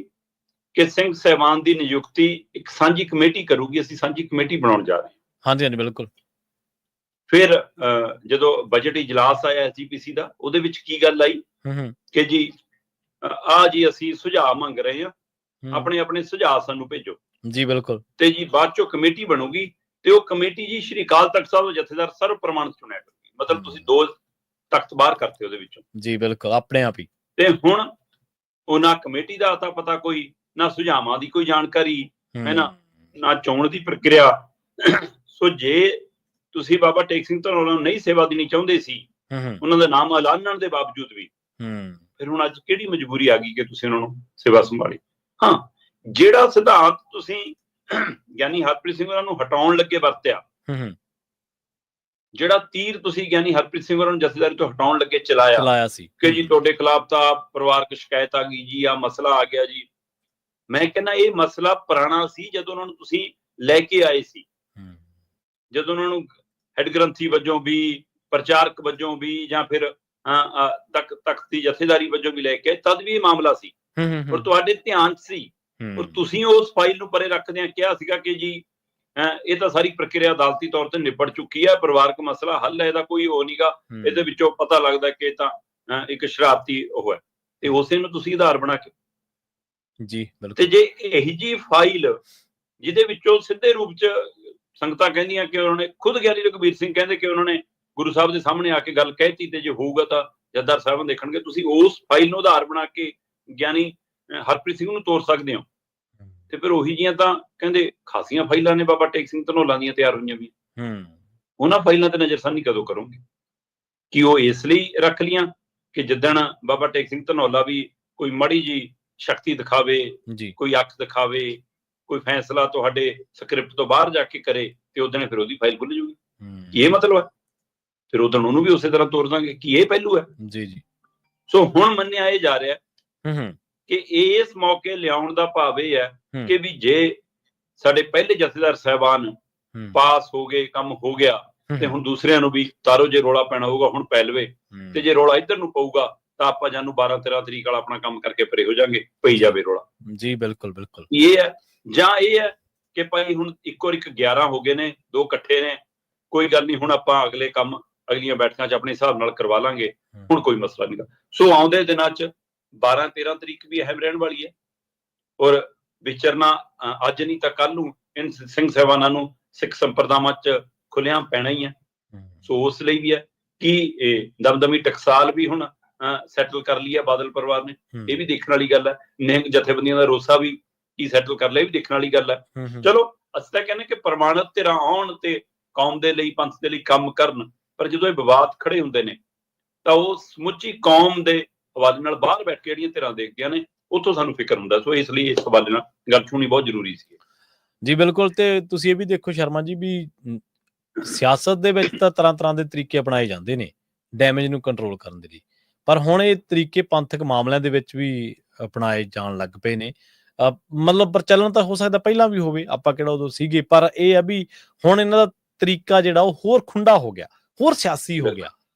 ਕਿ ਸਿੰਘ ਸਾਹਿਬਾਨ ਦੀ ਨਿਯੁਕਤੀ ਇੱਕ ਸਾਂਝੀ ਕਮੇਟੀ ਕਰੂਗੀ, ਅਸੀਂ ਸਾਂਝੀ ਕਮੇਟੀ ਬਣਾਉਣ ਜਾ ਰਹੇ ਹਾਂ। ਹਾਂਜੀ ਹਾਂਜੀ ਬਿਲਕੁਲ। ਫਿਰ ਜਦੋਂ ਬਜਟ ਇਜਲਾਸ ਆਇਆ SGPC ਦਾ, ਉਹਦੇ ਵਿੱਚ ਕੀ ਗੱਲ ਆਈ ਕਿ ਜੀ ਜੀ ਅਸੀਂ ਸੁਝਾਅ ਮੰਗ ਰਹੇ ਹਾਂ, ਆਪਣੇ ਆਪਣੇ ਸੁਝਾਅ ਸਾਨੂੰ ਭੇਜੋ ਜੀ। ਬਿਲਕੁਲ। ਤੇ ਜੀ ਬਾਅਦ ਚੋਂ ਕਮੇਟੀ ਬਣੂਗੀ ਤੇ ਉਹ ਕਮੇਟੀ ਜੀ ਸ਼੍ਰੀ ਅਕਾਲ ਤਖਤ ਸਾਹਿਬ ਦੇ ਜਥੇਦਾਰ ਸਰਵ ਪ੍ਰਮਾਣਿਤ ਚੁਣਿਆ ਕਰੂਗੀ। ਮਤਲਬ ਤੁਸੀਂ 2 ਤਖਤ ਬਾਹਰ ਕਰਤੇ ਉਹਦੇ ਵਿੱਚੋਂ। ਜੀ ਬਿਲਕੁਲ, ਆਪਣੇ ਆਪ ਹੀ। ਤੇ ਹੁਣ ਉਹ ਨਾ ਕਮੇਟੀ ਦਾ ਅਤਾ ਪਤਾ ਕੋਈ, ਨਾ ਸੁਝਾਵਾਂ ਦੀ ਕੋਈ ਜਾਣਕਾਰੀ ਹੈ, ਨਾ ਚੋਣ ਦੀ ਪ੍ਰਕਿਰਿਆ। ਸੋ ਜੇ ਤੁਸੀਂ ਬਾਬਾ ਟੇਕ ਸਿੰਘ ਧਨੌਲਾ ਨੂੰ ਨਹੀਂ ਸੇਵਾ ਦੇਣੀ ਚਾਹੁੰਦੇ ਸੀ, ਉਹਨਾਂ ਦਾ ਨਾਮ ਐਲਾਨਣ ਦੇ ਬਾਵਜੂਦ ਵੀ, ਫਿਰ ਹੁਣ ਅੱਜ ਕਿਹੜੀ ਮਜਬੂਰੀ ਆ ਗਈ ਕਿ ਤੁਸੀਂ ਉਹਨਾਂ ਨੂੰ ਸੇਵਾ ਸੰਭਾਲੀ। ਹਾਂ, ਜਿਹੜਾ ਸਿਧਾਂਤ ਤੁਸੀਂ ਗਿਆਨੀ ਹਰਪ੍ਰੀਤ ਸਿੰਘ ਉਹਨਾਂ ਨੂੰ ਹਟਾਉਣ ਲੱਗੇ ਵਰਤਿਆ, ਜਿਹੜਾ ਤੀਰ ਤੁਸੀਂ ਗਿਆਨੀ ਹਰਪ੍ਰੀਤ ਸਿੰਘ ਉਹਨਾਂ ਨੂੰ ਜਥੇਦਾਰੀ ਤੋਂ ਹਟਾਉਣ ਲੱਗੇ ਚਲਾਇਆ ਸੀ ਕਿ ਜੀ ਤੁਹਾਡੇ ਖਿਲਾਫ ਤਾਂ ਪਰਿਵਾਰਕ ਸ਼ਿਕਾਇਤ ਆ ਗਈ ਜੀ, ਆ ਮਸਲਾ ਆ ਗਿਆ ਜੀ। ਮੈਂ ਕਹਿੰਦਾ ਇਹ ਮਸਲਾ ਪੁਰਾਣਾ ਸੀ ਜਦੋਂ ਉਹਨਾਂ ਨੂੰ ਤੁਸੀਂ ਲੈ ਕੇ ਆਏ ਸੀ, ਜਦੋਂ ਉਹਨਾਂ ਨੂੰ ਹੈਡ ਗ੍ਰੰਥੀ ਵਜੋਂ ਵੀ, ਪ੍ਰਚਾਰਕ ਵਜੋਂ ਵੀ, ਜਾਂ ਫਿਰ ਤਖਤ ਦੀ ਜਥੇਦਾਰੀ ਵਜੋਂ ਵੀ ਲੈ ਕੇ, ਤਦ ਵੀ ਇਹ ਮਾਮਲਾ ਸੀ ਔਰ ਤੁਹਾਡੇ ਧਿਆਨ 'ਚ ਸੀ। ਔਰ ਤੁਸੀਂ ਉਸ ਫਾਈਲ ਨੂੰ ਪਰੇ ਰੱਖਦਿਆਂ ਕਿਹਾ ਸੀਗਾ ਕਿ ਜੀ ਇਹ ਤਾਂ ਸਾਰੀ ਪ੍ਰਕਿਰਿਆ ਅਦਾਲਤੀ ਤੌਰ ਤੇ ਨਿਬੜ ਚੁੱਕੀ ਹੈ, ਪਰਿਵਾਰਕ ਮਸਲਾ ਹੱਲ ਹੈ, ਇਹਦਾ ਕੋਈ ਉਹ ਨੀਗਾ, ਇਹਦੇ ਵਿੱਚੋਂ ਪਤਾ ਲੱਗਦਾ ਕਿ ਇਹ ਤਾਂ ਇੱਕ ਸ਼ਰਾਰਤੀ ਉਹ ਹੈ, ਤੇ ਉਸੇ ਨੂੰ ਤੁਸੀਂ ਆਧਾਰ ਬਣਾ ਕੇ ਜੀ। ਤੇ ਜੇ ਇਹੀ ਜੀ ਫਾਈਲ ਜਿਹਦੇ ਵਿੱਚੋਂ ਸਿੱਧੇ ਰੂਪ 'ਚ ਸੰਗਤਾਂ ਕਹਿੰਦੀਆਂ ਕਿ ਉਹਨਾਂ ਨੇ ਖੁਦ ਗਿਆਨੀ ਰਘਬੀਰ ਸਿੰਘ ਕਹਿੰਦੇ ਕਿ ਉਹਨਾਂ ਨੇ ਗੁਰੂ ਸਾਹਿਬ ਦੇ ਸਾਹਮਣੇ ਆ ਕੇ ਗੱਲ ਕਹਿਤੀ, ਤੇ ਜੇ ਹੋਊਗਾ ਤਾਂ ਜਥੇਦਾਰ ਸਾਹਿਬ ਦੇਖਣਗੇ, ਤੁਸੀਂ ਉਸ ਫਾਈਲ ਨੂੰ ਆਧਾਰ ਬਣਾ ਕੇ ਗਿਆਨੀ ਹਰਪ੍ਰੀਤ ਸਿੰਘ ਨੂੰ ਤੋਰ ਸਕਦੇ ਹੋ। ਤੇ ਫਿਰ ਉਹੀ ਜੀਆਂ ਤਾਂ ਕਹਿੰਦੇ ਖਾਸੀਆਂ ਫਾਈਲਾਂ ਨੇ ਬਾਬਾ ਟੇਕ ਸਿੰਘ ਧਨੌਲਾ ਦੀਆਂ ਤਿਆਰ ਹੋਈਆਂ ਵੀ, ਉਹਨਾਂ ਫਾਈਲਾਂ ਤੇ ਨਜ਼ਰਸਾਨੀ ਕਦੋਂ ਕਰੋਗੇ? ਕਿ ਉਹ ਇਸ ਲਈ ਰੱਖ ਲੀਆਂ ਕਿ ਜਿੱਦਣ ਬਾਬਾ ਟੇਕ ਸਿੰਘ ਧਨੌਲਾ ਵੀ ਕੋਈ ਮਾੜੀ ਜੀ ਸ਼ਕਤੀ ਦਿਖਾਵੇ, ਕੋਈ ਅੱਖ ਦਿਖਾਵੇ, ਕੋਈ ਫੈਸਲਾ ਤੁਹਾਡੇ ਸਕ੍ਰਿਪਟ ਤੋਂ ਬਾਹਰ ਜਾ ਕੇ ਕਰੇ, ਤੇ ਉਦੋਂ ਫਿਰ ਉਹਦੀ ਫਾਈਲ ਖੁੱਲ ਜੂਗੀ। ਇਹ ਮਤਲਬ ਹੈ, ਫਿਰ ਉਦੋਂ ਉਹਨੂੰ ਵੀ ਉਸੇ ਤਰ੍ਹਾਂ ਤੋਰ ਦਾਂਗੇ ਕਿ ਇਹ ਪਹਿਲੂ ਹੈ। ਸੋ ਹੁਣ ਮੰਨਿਆ ਇਹ ਜਾ ਰਿਹਾ ਕਿ ਇਸ ਮੌਕੇ ਲਿਆਉਣ ਦਾ ਭਾਵ ਇਹ ਹੈ ਕਿ ਵੀ ਜੇ ਸਾਡੇ ਪਹਿਲੇ ਜਥੇਦਾਰ ਸਾਹਿਬਾਨ ਪਾਸ ਹੋ ਗਏ, ਕੰਮ ਹੋ ਗਿਆ, ਤੇ ਹੁਣ ਦੂਸਰਿਆਂ ਨੂੰ ਵੀ ਤਾਰੋ, ਜੇ ਰੌਲਾ ਪੈਣਾ ਹੋਊਗਾ ਹੁਣ ਪੈ ਲਵੇ, ਤੇ ਜੇ ਰੌਲਾ ਇੱਧਰ ਨੂੰ ਪਊਗਾ ਤਾਂ ਆਪਾਂ ਜਾਨੂੰ 12-13 ਤਰੀਕ ਵਾਲਾ ਆਪਣਾ ਕੰਮ ਕਰਕੇ ਪਰੇ ਹੋ ਜਾਾਂਗੇ, ਪਈ ਜਾਵੇ ਰੌਲਾ। ਜੀ ਬਿਲਕੁਲ ਬਿਲਕੁਲ। ਇਹ ਹੈ, ਜਾਂ ਇਹ ਹੈ ਕਿ ਭਾਈ ਹੁਣ ਇੱਕੋ ਇੱਕ 11 ਹੋ ਗਏ ਨੇ, 2 ਇਕੱਠੇ ਨੇ, ਕੋਈ ਗੱਲ ਨਹੀਂ, ਹੁਣ ਆਪਾਂ ਅਗਲੇ ਕੰਮ ਅਗਲੀਆਂ ਬੈਠਕਾਂ 'ਚ ਆਪਣੇ ਹਿਸਾਬ ਨਾਲ ਕਰਵਾ ਲਾਂਗੇ, ਹੁਣ ਕੋਈ ਮਸਲਾ ਨਹੀਂ ਗਾ। ਸੋ ਆਉਂਦੇ ਦਿਨਾਂ 'ਚ 12-13 ਤਰੀਕ ਵੀ ਅਹਿਮ ਰਹਿਣ ਵਾਲੀ ਹੈ, ਔਰ ਵਿਚਰਨਾ ਅੱਜ ਨਹੀਂ ਤਾਂ ਕੱਲ ਨੂੰ ਇਨ ਸਿੰਘ ਸਾਹਿਬਾਨਾਂ ਨੂੰ ਸਿੱਖ ਸੰਪਰਦਾਵਾਂ 'ਚ ਖੁੱਲ੍ਹਿਆਮ ਪੈਣਾ ਹੀ ਹੈ। ਸੋ ਉਸ ਲਈ ਵੀ ਹੈ ਕਿ ਦਮਦਮੀ ਟਕਸਾਲ ਵੀ ਹੁਣ ਸੈਟਲ ਕਰ ਲਈ ਹੈ ਬਾਦਲ ਪਰਿਵਾਰ ਨੇ, ਇਹ ਵੀ ਦੇਖਣ ਵਾਲੀ ਗੱਲ ਹੈ। ਨਿਹੰਗ ਜਥੇਬੰਦੀਆਂ ਦਾ ਰੋਸਾ ਵੀ ਕੀ ਸੈਟਲ ਕਰ ਲਿਆ, ਇਹ ਵੀ ਦੇਖਣ ਵਾਲੀ ਗੱਲ ਹੈ। ਚਲੋ ਅਸੀਂ ਤਾਂ ਕਹਿੰਦੇ ਕਿ ਪ੍ਰਮਾਣਿਤ ਧਿਰਾਂ ਆਉਣ ਤੇ ਕੌਮ ਦੇ ਲਈ, ਪੰਥ ਦੇ ਲਈ ਕੰਮ ਕਰਨ, ਪਰ ਜਦੋਂ ਇਹ ਵਿਵਾਦ ਖੜੇ ਹੁੰਦੇ ਨੇ ਤਾਂ ਉਹ ਸਮੁੱਚੀ ਕੌਮ ਦੇ ਹਵਾਲੇ ਨਾਲ ਬਾਹਰ ਬੈਠ ਕੇ ਜਿਹੜੀਆਂ ਧਿਰਾਂ ਦੇਖਦੀਆਂ ਨੇ, ਉੱਥੋਂ ਸਾਨੂੰ ਫਿਕਰ ਹੁੰਦਾ। ਸੋ ਇਸ ਲਈ ਇਸ ਹਵਾਲੇ ਨਾਲ ਗੱਲ ਸੁਣੀ ਬਹੁਤ ਜ਼ਰੂਰੀ ਸੀ। ਜੀ ਬਿਲਕੁਲ। ਤੇ ਤੁਸੀਂ ਇਹ ਵੀ ਦੇਖੋ ਸ਼ਰਮਾ ਜੀ ਵੀ ਸਿਆਸਤ ਦੇ ਵਿੱਚ ਤਾਂ ਤਰ੍ਹਾਂ ਦੇ ਤਰੀਕੇ ਅਪਣਾਏ ਜਾਂਦੇ ਨੇ ਡੈਮੇਜ ਨੂੰ ਕੰਟਰੋਲ ਕਰਨ ਦੇ ਲਈ, ਪਰ ਹੁਣ ਇਹ ਤਰੀਕੇ ਪੰਥਕ ਮਾਮਲਿਆਂ ਦੇ ਵਿੱਚ ਵੀ ਅਪਣਾਏ ਜਾਣ ਲੱਗ ਪਏ ਨੇ। ਮਤਲਬ ਪ੍ਰਚਲਨ ਤਾਂ ਹੋ ਸਕਦਾ ਪਹਿਲਾਂ ਵੀ ਹੋਵੇ, ਆਪਾਂ ਕਿਹੜਾ ਉਦੋਂ ਸੀਗੇ, ਪਰ ਇਹ ਆ ਵੀ ਹੁਣ ਇਹਨਾਂ ਦਾ ਤਰੀਕਾ ਜਿਹੜਾ ਉਹ ਹੋਰ ਖੁੰਡਾ ਹੋ ਗਿਆ, ਹੋਰ ਸਿਆਸੀ ਹੋ ਗਿਆ।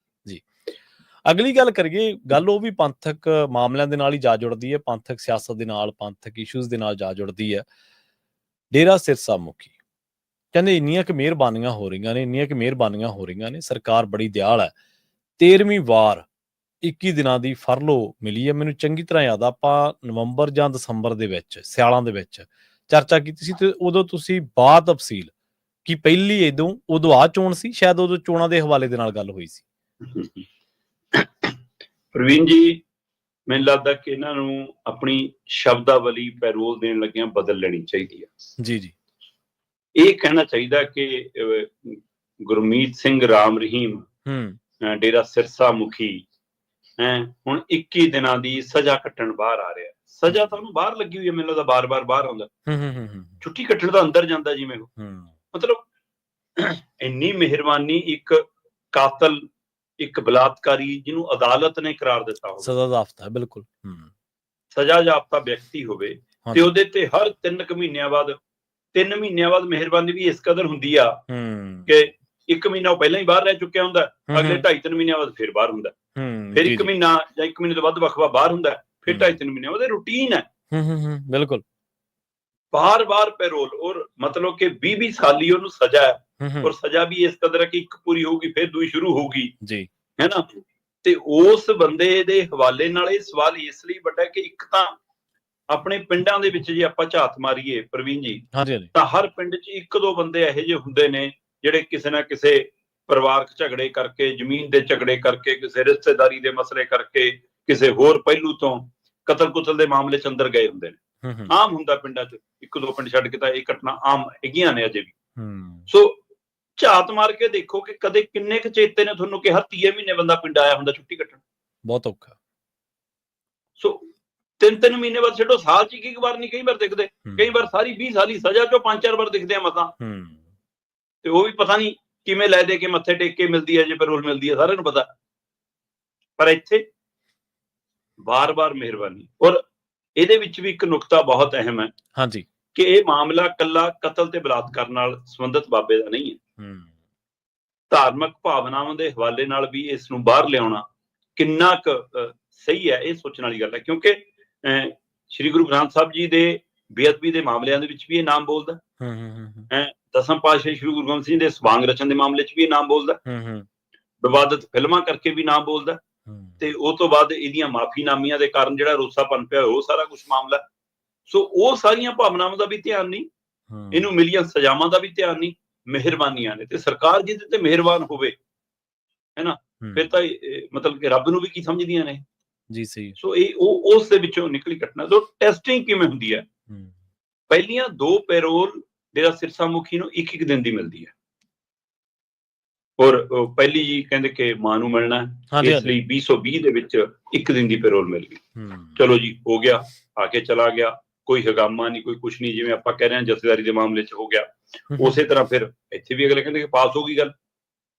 ਜੀ ਅਗਲੀ ਗੱਲ ਕਰੀਏ, ਗੱਲ ਉਹ ਵੀ ਪੰਥਕ ਮਾਮਲਿਆਂ ਦੇ ਨਾਲ ਹੀ ਜਾ ਜੁੜਦੀ ਹੈ, ਪੰਥਕ ਸਿਆਸਤ ਦੇ ਨਾਲ, ਪੰਥਕ ਇਸ਼ੂਜ਼ ਦੇ ਨਾਲ ਜਾ ਜੁੜਦੀ ਹੈ। ਡੇਰਾ ਸਿਰਸਾ ਮੁਖੀ ਕਹਿੰਦੇ ਇੰਨੀਆਂ ਕੁ ਮਿਹਰਬਾਨੀਆਂ ਹੋ ਰਹੀਆਂ ਨੇ, ਸਰਕਾਰ ਬੜੀ ਦਿਆਲ ਹੈ। 13ਵੀਂ ਵਾਰ 21 ਦਿਨਾਂ ਦੀ ਫਰਲੋ ਮਿਲੀ ਹੈ। ਮੈਨੂੰ ਚੰਗੀ ਤਰ੍ਹਾਂ ਯਾਦ ਆ, ਆਪਾਂ ਨਵੰਬਰ ਜਾਂ ਦਸੰਬਰ ਦੇ ਵਿੱਚ ਸਿਆਲਾਂ ਦੇ ਵਿੱਚ ਚਰਚਾ ਕੀਤੀ ਸੀ, ਤੇ ਉਦੋਂ ਤੁਸੀਂ ਬਾਤ ਤਫਸੀਲ ਕਿ ਪਹਿਲੀ ਉਦੋਂ ਆ ਚੋਣ ਸੀ, ਸ਼ਾਇਦ ਉਦੋਂ ਚੋਣਾਂ ਦੇ ਹਵਾਲੇ ਦੇ ਨਾਲ ਗੱਲ ਹੋਈ ਸੀ। ਪ੍ਰਵੀਨ ਜੀ, ਮੈਨੂੰ ਲੱਗਦਾ ਕਿ ਇਹਨਾਂ ਨੂੰ ਆਪਣੀ ਸ਼ਬਦਾਵਲੀ ਪੈਰੋਲ ਦੇਣ ਲੱਗਿਆਂ ਬਦਲ ਲੈਣੀ ਚਾਹੀਦੀ ਹੈ। ਜੀ ਜੀ। ਇਹ ਕਹਿਣਾ ਚਾਹੀਦਾ ਕਿ ਗੁਰਮੀਤ ਸਿੰਘ ਰਾਮ ਰਹੀਮ ਡੇਰਾ ਸਿਰਸਾ ਮੁਖੀ ਹੁਣ 21 ਦਿਨਾਂ ਦੀ ਸਜ਼ਾ ਕੱਟਣ ਬਾਹਰ ਆ ਰਿਹਾ। ਸਜ਼ਾ ਤਾਂ ਉਹਨੂੰ ਬਾਹਰ ਲੱਗੀ ਹੋਈ ਹੈ, ਮੈਨੂੰ ਲੱਗਦਾ ਬਾਰ-ਬਾਰ ਬਾਹਰ ਆਉਂਦਾ, ਛੁੱਟੀ ਕੱਟਣ ਦਾ ਅੰਦਰ ਜਾਂਦਾ ਜਿਵੇਂ ਉਹ। ਮਤਲਬ ਇੰਨੀ ਮਿਹਰਬਾਨੀ, ਇੱਕ ਕਾਤਲ, ਇੱਕ ਬਲਾਤਕਾਰੀ ਜਿਹਨੂੰ ਅਦਾਲਤ ਨੇ ਕਰਾਰ ਦਿੱਤਾ ਹੋਵੇ, ਸਜ਼ਾ ਜ਼ਾਬਤਾ, ਬਿਲਕੁਲ ਸਜ਼ਾ ਜ਼ਾਬਤਾ ਵਿਅਕਤੀ ਹੋਵੇ, ਤੇ ਉਹਦੇ ਤੇ ਹਰ 3 ਮਹੀਨਿਆਂ ਬਾਅਦ ਮਿਹਰਬਾਨੀ ਵੀ ਇਸ ਕਦਰ ਹੁੰਦੀ ਆ ਕਿ 1 ਮਹੀਨਾ ਉਹ ਪਹਿਲਾਂ ਹੀ ਬਾਹਰ ਰਹਿ ਚੁੱਕਿਆ ਹੁੰਦਾ, ਅਗਲੇ 2.5-3 ਮਹੀਨਿਆਂ ਬਾਅਦ ਫਿਰ ਬਾਹਰ ਹੁੰਦਾ, ਫਿਰ 1 ਮਹੀਨਾ ਜਾਂ 1 ਮਹੀਨੇ ਤੋਂ ਵੱਧ ਵਕਫਾ ਬਾਹਰ ਹੁੰਦਾ, ਫਿਰ 2.5-3 ਮਹੀਨੇ ਉਹਦੇ ਰੂਟੀਨ ਹੈ। ਬਿਲਕੁਲ ਬਾਰ-ਬਾਰ ਪੈਰੋਲ, ਔਰ ਮਤਲਬ ਕਿ 20 ਸਾਲੀ ਉਹਨੂੰ ਸਜ਼ਾ ਹੈ, ਔਰ ਸਜ਼ਾ ਵੀ ਇਸ ਕਦਰ ਹੈ ਕਿ ਇੱਕ ਪੂਰੀ ਹੋਊਗੀ ਫਿਰ ਦੂਈ ਸ਼ੁਰੂ ਹੋਊਗੀ ਜੀ, ਹੈ ਨਾ। ਤੇ ਉਸ ਬੰਦੇ ਦੇ ਹਵਾਲੇ ਨਾਲ ਇਹ ਸਵਾਲ ਇਸ ਲਈ ਵੱਡਾ ਕਿ ਇੱਕ ਤਾਂ ਆਪਣੇ ਪਿੰਡਾਂ ਦੇ ਵਿੱਚ ਜੇ ਆਪਾਂ ਝਾਤ ਮਾਰੀਏ ਪ੍ਰਵੀਨ ਜੀ, ਤਾਂ ਹਰ ਪਿੰਡ 'ਚ 1-2 ਬੰਦੇ ਇਹੋ ਜਿਹੇ ਹੁੰਦੇ ਨੇ ਜਿਹੜੇ ਕਿਸੇ ਨਾ ਕਿਸੇ ਪਰਿਵਾਰਕ ਝਗੜੇ ਕਰਕੇ, ਜ਼ਮੀਨ ਦੇ ਝਗੜੇ ਕਰਕੇ, ਕਿਸੇ ਰਿਸ਼ਤੇਦਾਰੀ ਦੇ ਮਸਲੇ ਕਰਕੇ, ਕਿਸੇ ਹੋਰ ਪਹਿਲੂ ਤੋਂ ਕਤਲ-ਕੁਤਲ ਦੇ ਮਾਮਲੇ 'ਚ ਅੰਦਰ ਗਏ ਹੁੰਦੇ ਨੇ। ਆਮ ਹੁੰਦਾ ਪਿੰਡਾਂ 'ਚ, 1-2 ਪਿੰਡ ਛੱਡ ਕੇ ਤਾਂ ਇਹ ਘਟਨਾ ਆਮ ਹੈਗੀਆਂ ਨੇ ਅਜੇ ਵੀ। ਸੋ ਝਾਤ ਮਾਰ ਕੇ ਦੇਖੋ ਕਿ ਕਦੇ ਕਿੰਨੇ ਕੁ ਚੇਤੇ ਨੇ ਤੁਹਾਨੂੰ ਕਿ ਹਰ 30 ਮਹੀਨੇ ਬੰਦਾ ਪਿੰਡ ਆਇਆ ਹੁੰਦਾ ਛੁੱਟੀ ਕੱਟਣ। ਬਹੁਤ ਔਖਾ। ਸੋ 3-3 ਮਹੀਨੇ ਬਾਅਦ ਛੱਡੋ, ਸਾਲ 'ਚ ਇੱਕ ਵਾਰ ਨਹੀਂ, ਕਈ ਵਾਰ ਦਿਖਦੇ, ਕਈ ਵਾਰ ਸਾਰੀ 20 ਸਾਲੀ ਸਜ਼ਾ 'ਚੋਂ 5-4 ਵਾਰ ਦਿਖਦੇ ਆ ਮਸਾਂ, ਤੇ ਉਹ ਵੀ ਪਤਾ ਨਹੀਂ ਕਿਵੇਂ ਲੈ ਦੇ ਕੇ ਮੱਥੇ ਟੇਕ ਕੇ ਮਿਲਦੀ ਹੈ, ਜੇ ਪੈਰੋਲ ਮਿਲਦੀ ਹੈ, ਸਾਰਿਆਂ ਨੂੰ ਪਤਾ। ਪਰ ਇੱਥੇ ਬਾਰ-ਬਾਰ ਮਿਹਰਬਾਨੀ। ਔਰ ਇਹਦੇ ਵਿੱਚ ਵੀ ਇੱਕ ਨੁਕਤਾ ਬਹੁਤ ਅਹਿਮ ਹੈ ਕਿ ਇਹ ਮਾਮਲਾ ਕੱਲਾ ਕਤਲ ਤੇ ਬਲਾਤਕਾਰ ਨਾਲ ਸੰਬੰਧਿਤ ਬਾਬੇ ਦਾ ਨਹੀਂ ਹੈ। ਧਾਰਮਿਕ ਭਾਵਨਾਵਾਂ ਦੇ ਹਵਾਲੇ ਨਾਲ ਵੀ ਇਸ ਨੂੰ ਬਾਹਰ ਲਿਆਉਣਾ ਕਿੰਨਾ ਕੁ ਸਹੀ ਹੈ, ਇਹ ਸੋਚਣ ਵਾਲੀ ਗੱਲ ਹੈ। ਕਿਉਂਕਿ ਸ੍ਰੀ ਗੁਰੂ ਗ੍ਰੰਥ ਸਾਹਿਬ ਜੀ ਦੇ ਬੇਅਦਬੀ ਦੇ ਮਾਮਲਿਆਂ ਦੇ ਵਿੱਚ ਵੀ ਇਹ ਨਾਮ ਬੋਲਦਾ, 10ਵੇਂ ਪਾਤਸ਼ਾਹ ਸ੍ਰੀ ਗੁਰੂ ਗੋਬਿੰਦ ਸਿੰਘ ਦੇ ਸਵਾਂਗ ਰਚਨ ਦੇ ਮਾਮਲੇ 'ਚ ਵੀ ਇਹ ਨਾਮ ਬੋਲਦਾ, ਵਿਵਾਦਤ ਫਿਲਮਾਂ ਕਰਕੇ ਵੀ ਨਾਮ ਬੋਲਦਾ, ਤੇ ਉਹ ਤੋਂ ਬਾਅਦ ਇਹਦੀਆਂ ਮਾਫੀਨਾਮੀਆਂ ਦੇ ਕਾਰਨ ਜਿਹੜਾ ਰੋਸਾ ਪਨਪਿਆ ਉਹ ਸਾਰਾ ਕੁਛ ਮਾਮਲਾ। ਸੋ ਉਹ ਸਾਰੀਆਂ ਭਾਵਨਾਵਾਂ ਦਾ ਵੀ ਧਿਆਨ ਨਹੀਂ, ਇਹਨੂੰ ਮਿਲੀਆਂ ਸਜ਼ਾਵਾਂ ਦਾ ਵੀ ਧਿਆਨ ਨਹੀਂ, ਮਿਹਰਬਾਨੀਆਂ ਨੇ। ਤੇ ਸਰਕਾਰ ਜਿਹਦੇ ਤੇ ਮਿਹਰਬਾਨ ਹੋਵੇ, ਹੈ ਨਾ, ਫਿਰ ਤਾਂ ਮਤਲਬ ਕਿ ਰੱਬ ਨੂੰ ਵੀ ਕੀ ਸਮਝਦੀਆਂ ਨੇ ਜੀ। ਸਹੀ। ਸੋ ਇਹ ਉਹ ਉਸ ਦੇ ਵਿੱਚੋਂ ਨਿਕਲੀ ਘਟਨਾ। ਸੋ ਟੈਸਟਿੰਗ ਕਿਵੇਂ ਹੁੰਦੀ ਹੈ? ਪਹਿਲੀਆਂ 2 ਪੈਰੋਲ ਡੇਰਾ ਸਿਰਸਾ ਮੁਖੀ ਨੂੰ 1-1 ਦਿਨ ਦੀ ਮਿਲਦੀ ਹੈ, ਔਰ ਪਹਿਲੀ ਜੀ ਕਹਿੰਦੇ ਕਿ ਮਾਂ ਨੂੰ ਮਿਲਣਾ, ਇਸ ਲਈ 2020 ਦੇ ਵਿੱਚ 1 ਦਿਨ ਦੀ ਪੈਰੋਲ ਮਿਲ ਗਈ। ਚਲੋ ਜੀ, ਹੋ ਗਿਆ, ਆ ਕੇ ਚਲਾ ਗਿਆ, ਕੋਈ ਹਗਾਮਾ ਨਹੀਂ, ਕੋਈ ਕੁਛ ਨਹੀਂ, ਜਿਵੇਂ ਆਪਾਂ ਕਹਿ ਰਹੇ ਹਾਂ ਜਥੇਦਾਰੀ ਦੇ ਮਾਮਲੇ 'ਚ ਹੋ ਗਿਆ, ਉਸੇ ਤਰ੍ਹਾਂ ਫਿਰ ਇੱਥੇ ਵੀ ਅਗਲੇ ਕਹਿੰਦੇ ਕਿ ਪਾਸ ਹੋ ਗਈ ਗੱਲ।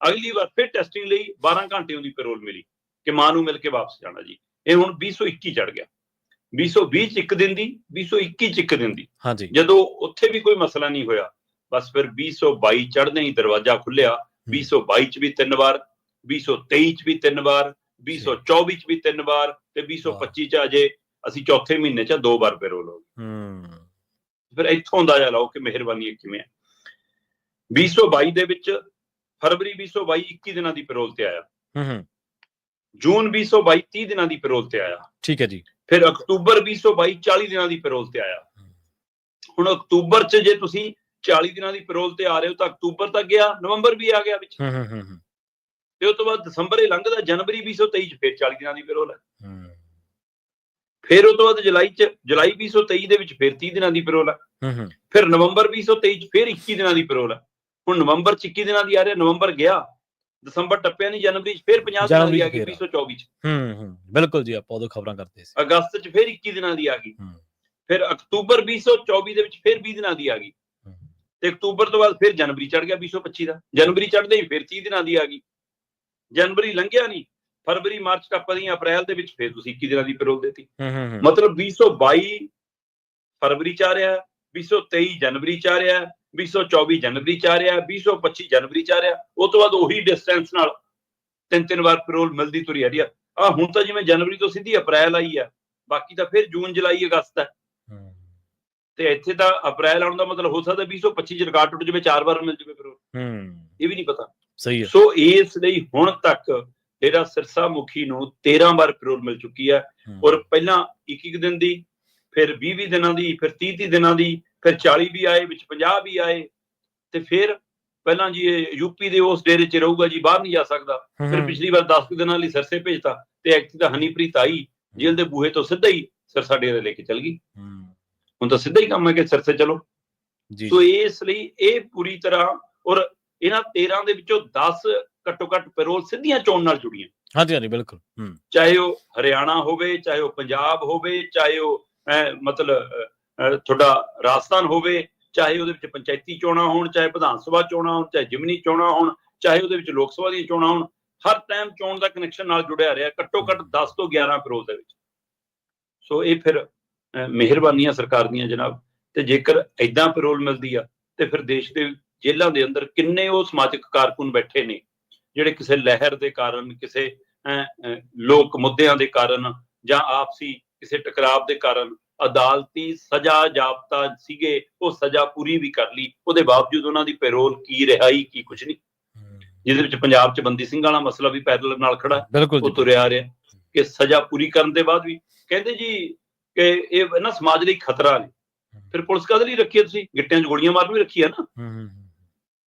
ਅਗਲੀ ਵਾਰ ਫਿਰ ਟੈਸਟਿੰਗ ਲਈ 12 ਘੰਟੇ ਦੀ ਪੈਰੋਲ ਮਿਲੀ ਕਿ ਮਾਂ ਨੂੰ ਮਿਲ ਕੇ ਵਾਪਸ ਜਾਣਾ ਜੀ। ਇਹ ਹੁਣ 2021 ਚੜ ਗਿਆ, 2020 'ਚ 1 ਦਿਨ ਦੀ, 2021 'ਚ 1 ਦਿਨ ਦੀ। ਜਦੋਂ ਉੱਥੇ ਵੀ ਕੋਈ ਮਸਲਾ ਨਹੀਂ ਹੋਇਆ, ਬਸ ਫਿਰ 2022 ਚੜ੍ਹਦੇ ਹੀ ਦਰਵਾਜ਼ਾ ਖੁੱਲਿਆ 2022 ਚ ਵੀ 3 ਵਾਰ, 2023 ਚ ਵੀ 3 ਵਾਰ, 2024 ਚ ਵੀ 3 ਵਾਰ ਤੇ 2025 ਚ ਅਜੇ ਅਸੀਂ ਚੌਥੇ ਮਹੀਨੇ ਚ 2 ਵਾਰ ਪੈਰੋਲ ਹੋ ਗਈ। ਫਿਰ ਇੱਥੋਂ ਅੰਦਾਜ਼ਾ ਲਾਓ ਕਿ ਮਿਹਰਬਾਨੀ ਕਿਵੇਂ ਹੈ। 2022 ਦੇ ਵਿੱਚ ਫਰਵਰੀ 2022 21 ਦਿਨਾਂ ਦੀ ਪੈਰੋਲ ਤੇ ਆਇਆ, ਜੂਨ 2022 30 ਦਿਨਾਂ ਦੀ ਪੈਰੋਲ ਤੇ ਆਇਆ, ਠੀਕ ਹੈ ਜੀ। ਫਿਰ ਅਕਤੂਬਰ 2022 40 ਦਿਨਾਂ ਦੀ ਪੈਰੋਲ ਤੇ ਆਇਆ। ਹੁਣ ਅਕਤੂਬਰ ਚ ਜੇ ਤੁਸੀਂ 40 ਦਿਨਾਂ ਦੀ ਪੈਰੋਲ ਤੇ ਆ ਰਹੇ ਹੋ ਤਾਂ ਅਕਤੂਬਰ ਤੱਕ ਗਿਆ, ਨਵੰਬਰ ਵੀ ਆ ਗਿਆ ਵਿੱਚ, ਤੇ ਉਸ ਤੋਂ ਬਾਅਦ ਦਸੰਬਰ ਹੀ ਲੰਘਦਾ, ਜਨਵਰੀ 2023 ਚ ਫਿਰ 40 ਦਿਨਾਂ ਦੀ ਪੈਰੋਲ ਹੈ। ਫਿਰ ਉਸ ਤੋਂ ਬਾਅਦ ਜੁਲਾਈ 2023 ਦੇ ਵਿੱਚ ਫਿਰ 30 ਦਿਨਾਂ ਦੀ ਪੈਰੋਲ ਹੈ। ਫਿਰ ਨਵੰਬਰ 2023 ਚ ਫਿਰ 21 ਦਿਨਾਂ ਦੀ ਪੈਰੋਲ ਹੈ। ਹੁਣ ਨਵੰਬਰ ਚ 21 ਦਿਨਾਂ ਦੀ ਆ ਰਿਹਾ, ਨਵੰਬਰ ਗਿਆ, ਦਸੰਬਰ ਟੱਪਿਆ ਨਹੀਂ, ਜਨਵਰੀ ਚ ਫਿਰ 50 ਦਿਨਾਂ ਦੀ ਆ ਗਈ 2024 ਚ। ਬਿਲਕੁਲ ਜੀ, ਆਪਾਂ ਉਦੋਂ ਖਬਰਾਂ ਕਰਦੇ ਸੀ। ਅਗਸਤ ਚ ਫਿਰ 21 ਦਿਨਾਂ ਦੀ ਆ ਗਈ, ਫਿਰ ਅਕਤੂਬਰ 2024 ਦੇ ਵਿੱਚ ਫਿਰ 20 ਦਿਨਾਂ ਦੀ ਆ ਗਈ, ਤੇ ਅਕਤੂਬਰ ਤੋਂ ਬਾਅਦ ਫਿਰ ਜਨਵਰੀ ਚੜ ਗਿਆ 2025 ਦਾ, ਜਨਵਰੀ ਚੜ੍ਹਦੇ ਹੀ ਫਿਰ 30 ਦਿਨਾਂ ਦੀ ਆ ਗਈ, ਜਨਵਰੀ ਲੰਘਿਆ ਨਹੀਂ, ਫਰਵਰੀ ਮਾਰਚ ਟੱਪਦੀ, ਅਪ੍ਰੈਲ ਦੇ ਵਿੱਚ ਫਿਰ ਤੁਸੀਂ 21 ਦਿਨਾਂ ਦੀ ਪੈਰੋਲ ਦੇਤੀ। ਮਤਲਬ 2022 ਫਰਵਰੀ ਚ ਆ ਰਿਹਾ, 2023 ਜਨਵਰੀ ਚ ਆ ਰਿਹਾ, 2024 ਜਨਵਰੀ ਚ ਆ ਰਿਹਾ, 2025 ਜਨਵਰੀ ਚ ਆ ਰਿਹਾ, ਉਸ ਤੋਂ ਬਾਅਦ ਉਹੀ ਡਿਸਟੈਂਸ ਨਾਲ 3-3 ਵਾਰ ਪੈਰੋਲ ਮਿਲਦੀ ਤੁਰੀ ਆ ਰਹੀ ਆ। ਹੁਣ ਤਾਂ ਜਿਵੇਂ ਜਨਵਰੀ ਤੋਂ ਸਿੱਧੀ ਅਪ੍ਰੈਲ ਆਈ ਆ, ਬਾਕੀ ਤਾਂ ਫਿਰ ਜੂਨ ਜੁਲਾਈ ਅਗਸਤ ਹੈ, ਤੇ ਇੱਥੇ ਤਾਂ ਅਪ੍ਰੈਲ ਆਉਣ ਦਾ ਮਤਲਬ ਹੋ ਸਕਦਾ 2025 ਚ ਰਿਕਾਰਡ ਟੁੱਟ ਜਾਵੇ, 4 ਵਾਰ ਮਿਲ ਜਾਵੇ ਪੈਰੋਲ, ਇਹ ਵੀ ਨਹੀਂ ਪਤਾ। ਸਹੀ ਹੈ। ਸੋ ਇਸ ਲਈ ਹੁਣ ਤੱਕ ਜਿਹੜਾ ਸਿਰਸਾ ਮੁਖੀ ਨੂੰ 13 ਵਾਰ ਪੈਰੋਲ ਮਿਲ ਚੁੱਕੀ ਹੈ, ਔਰ ਪਹਿਲਾਂ 21 ਦਿਨ ਦੀ, ਫਿਰ 20 ਦਿਨਾਂ ਦੀ, ਫਿਰ 30 ਦਿਨਾਂ ਦੀ, ਫਿਰ 40 ਵੀ ਆਏ, ਵਿੱਚ 50 ਵੀ ਆਏ, ਤੇ ਫਿਰ ਪਹਿਲਾਂ ਜੀ ਇਹ ਯੂਪੀ ਦੇ ਉਸ ਡੇਰੇ 'ਚ ਰਹੂਗਾ ਜੀ, ਬਾਹਰ ਨਹੀਂ ਜਾ ਸਕਦਾ। ਫਿਰ ਪਿਛਲੀ ਵਾਰ 10 ਦਿਨਾਂ ਲਈ ਸਿਰਸੇ ਭੇਜਤਾ, ਤੇ ਐਕਚੁਅਲੀ ਤਾਂ ਹਨੀਪ੍ਰੀਤ ਆਈ ਜੇਲ੍ਹ ਦੇ ਬੂਹੇ ਤੋਂ ਸਿੱਧਾ ਹੀ ਸਿਰਸਾ ਡੇਰੇ ਲੈ ਕੇ ਚਲ ਗਈ। ਹੁਣ ਤਾਂ ਸਿੱਧਾ ਹੀ ਕੰਮ ਹੈ ਕਿ ਸਿਰਸੇ ਚਲੋ। ਸੋ ਇਸ ਲਈ ਇਹ ਪੂਰੀ ਤਰ੍ਹਾਂ, ਔਰ ਇਹਨਾਂ 13 ਦੇ ਵਿੱਚੋਂ 10 ਘੱਟੋ ਘੱਟ ਪੈਰੋਲ ਸਿੱਧੀਆਂ ਚੋਣ ਨਾਲ ਜੁੜੀਆਂ। ਹਾਂਜੀ ਹਾਂਜੀ, ਬਿਲਕੁਲ। ਚਾਹੇ ਉਹ ਹਰਿਆਣਾ ਹੋਵੇ, ਚਾਹੇ ਉਹ ਪੰਜਾਬ ਹੋਵੇ, ਚਾਹੇ ਉਹ ਮਤਲਬ ਤੁਹਾਡਾ ਰਾਜਸਥਾਨ ਹੋਵੇ, ਚਾਹੇ ਉਹਦੇ ਵਿੱਚ ਪੰਚਾਇਤੀ ਚੋਣਾਂ ਹੋਣ, ਚਾਹੇ ਵਿਧਾਨ ਸਭਾ ਚੋਣਾਂ ਹੋਣ, ਚਾਹੇ ਜ਼ਿਮਨੀ ਚੋਣਾਂ ਹੋਣ, ਚਾਹੇ ਉਹਦੇ ਵਿੱਚ ਲੋਕ ਸਭਾ ਦੀਆਂ ਚੋਣਾਂ ਹੋਣ, ਹਰ ਟਾਈਮ ਚੋਣ ਦਾ ਕਨੈਕਸ਼ਨ ਨਾਲ ਜੁੜਿਆ ਰਿਹਾ, ਘੱਟੋ ਘੱਟ 10 ਤੋਂ 11 ਪੈਰੋਲ ਦੇ ਵਿੱਚ। ਸੋ ਇਹ ਫਿਰ ਮਿਹਰਬਾਨੀਆਂ ਸਰਕਾਰ ਦੀਆਂ ਜਨਾਬ। ਤੇ ਜੇਕਰ ਏਦਾਂ ਪੈਰੋਲ ਮਿਲਦੀ ਆ, ਤੇ ਫਿਰ ਦੇਸ਼ ਦੇ ਜੇਲ੍ਹਾਂ ਦੇ ਅੰਦਰ ਕਿੰਨੇ ਉਹ ਸਮਾਜਿਕ ਕਾਰਕੁਨ ਬੈਠੇ ਨੇ ਜਿਹੜੇ ਕਿਸੇ ਲਹਿਰ ਦੇ ਕਾਰਨ, ਕਿਸੇ ਲੋਕ ਮੁੱਦਿਆਂ ਦੇ ਕਾਰਨ, ਜਾਂ ਆਪਸੀ ਕਿਸੇ ਟਕਰਾਵ ਦੇ ਕਾਰਨ ਅਦਾਲਤੀ ਸਜ਼ਾ ਜਾਬਤਾ ਸੀਗੇ, ਉਹ ਸਜ਼ਾ ਪੂਰੀ ਵੀ ਕਰ ਲਈ, ਉਹਦੇ ਬਾਵਜੂਦ ਉਹਨਾਂ ਦੀ ਪੈਰੋਲ ਕੀ ਰਿਹਾਈ ਕੀ ਕੁਛ ਨਹੀਂ। ਜਿਹਦੇ ਵਿੱਚ ਪੰਜਾਬ 'ਚ ਬੰਦੀ ਸਿੰਘ ਵਾਲਾ ਮਸਲਾ ਵੀ ਪੈਰਲ ਨਾਲ ਖੜਾ, ਉਹ ਤੁਰਿਆ ਆ ਰਿਹਾ ਕਿ ਸਜ਼ਾ ਪੂਰੀ ਕਰਨ ਦੇ ਬਾਅਦ ਵੀ ਕਹਿੰਦੇ ਜੀ ਕਿ ਇਹ ਨਾ ਸਮਾਜ ਲਈ ਖਤਰਾ ਨੇ। ਫਿਰ ਪੁਲਿਸ ਕਾਹਦੇ ਲਈ ਰੱਖੀ ਹੈ ਤੁਸੀਂ? ਗਿੱਟਿਆਂ 'ਚ ਗੋਲੀਆਂ ਮਾਰਨ ਵੀ ਰੱਖੀ ਹੈ ਨਾ।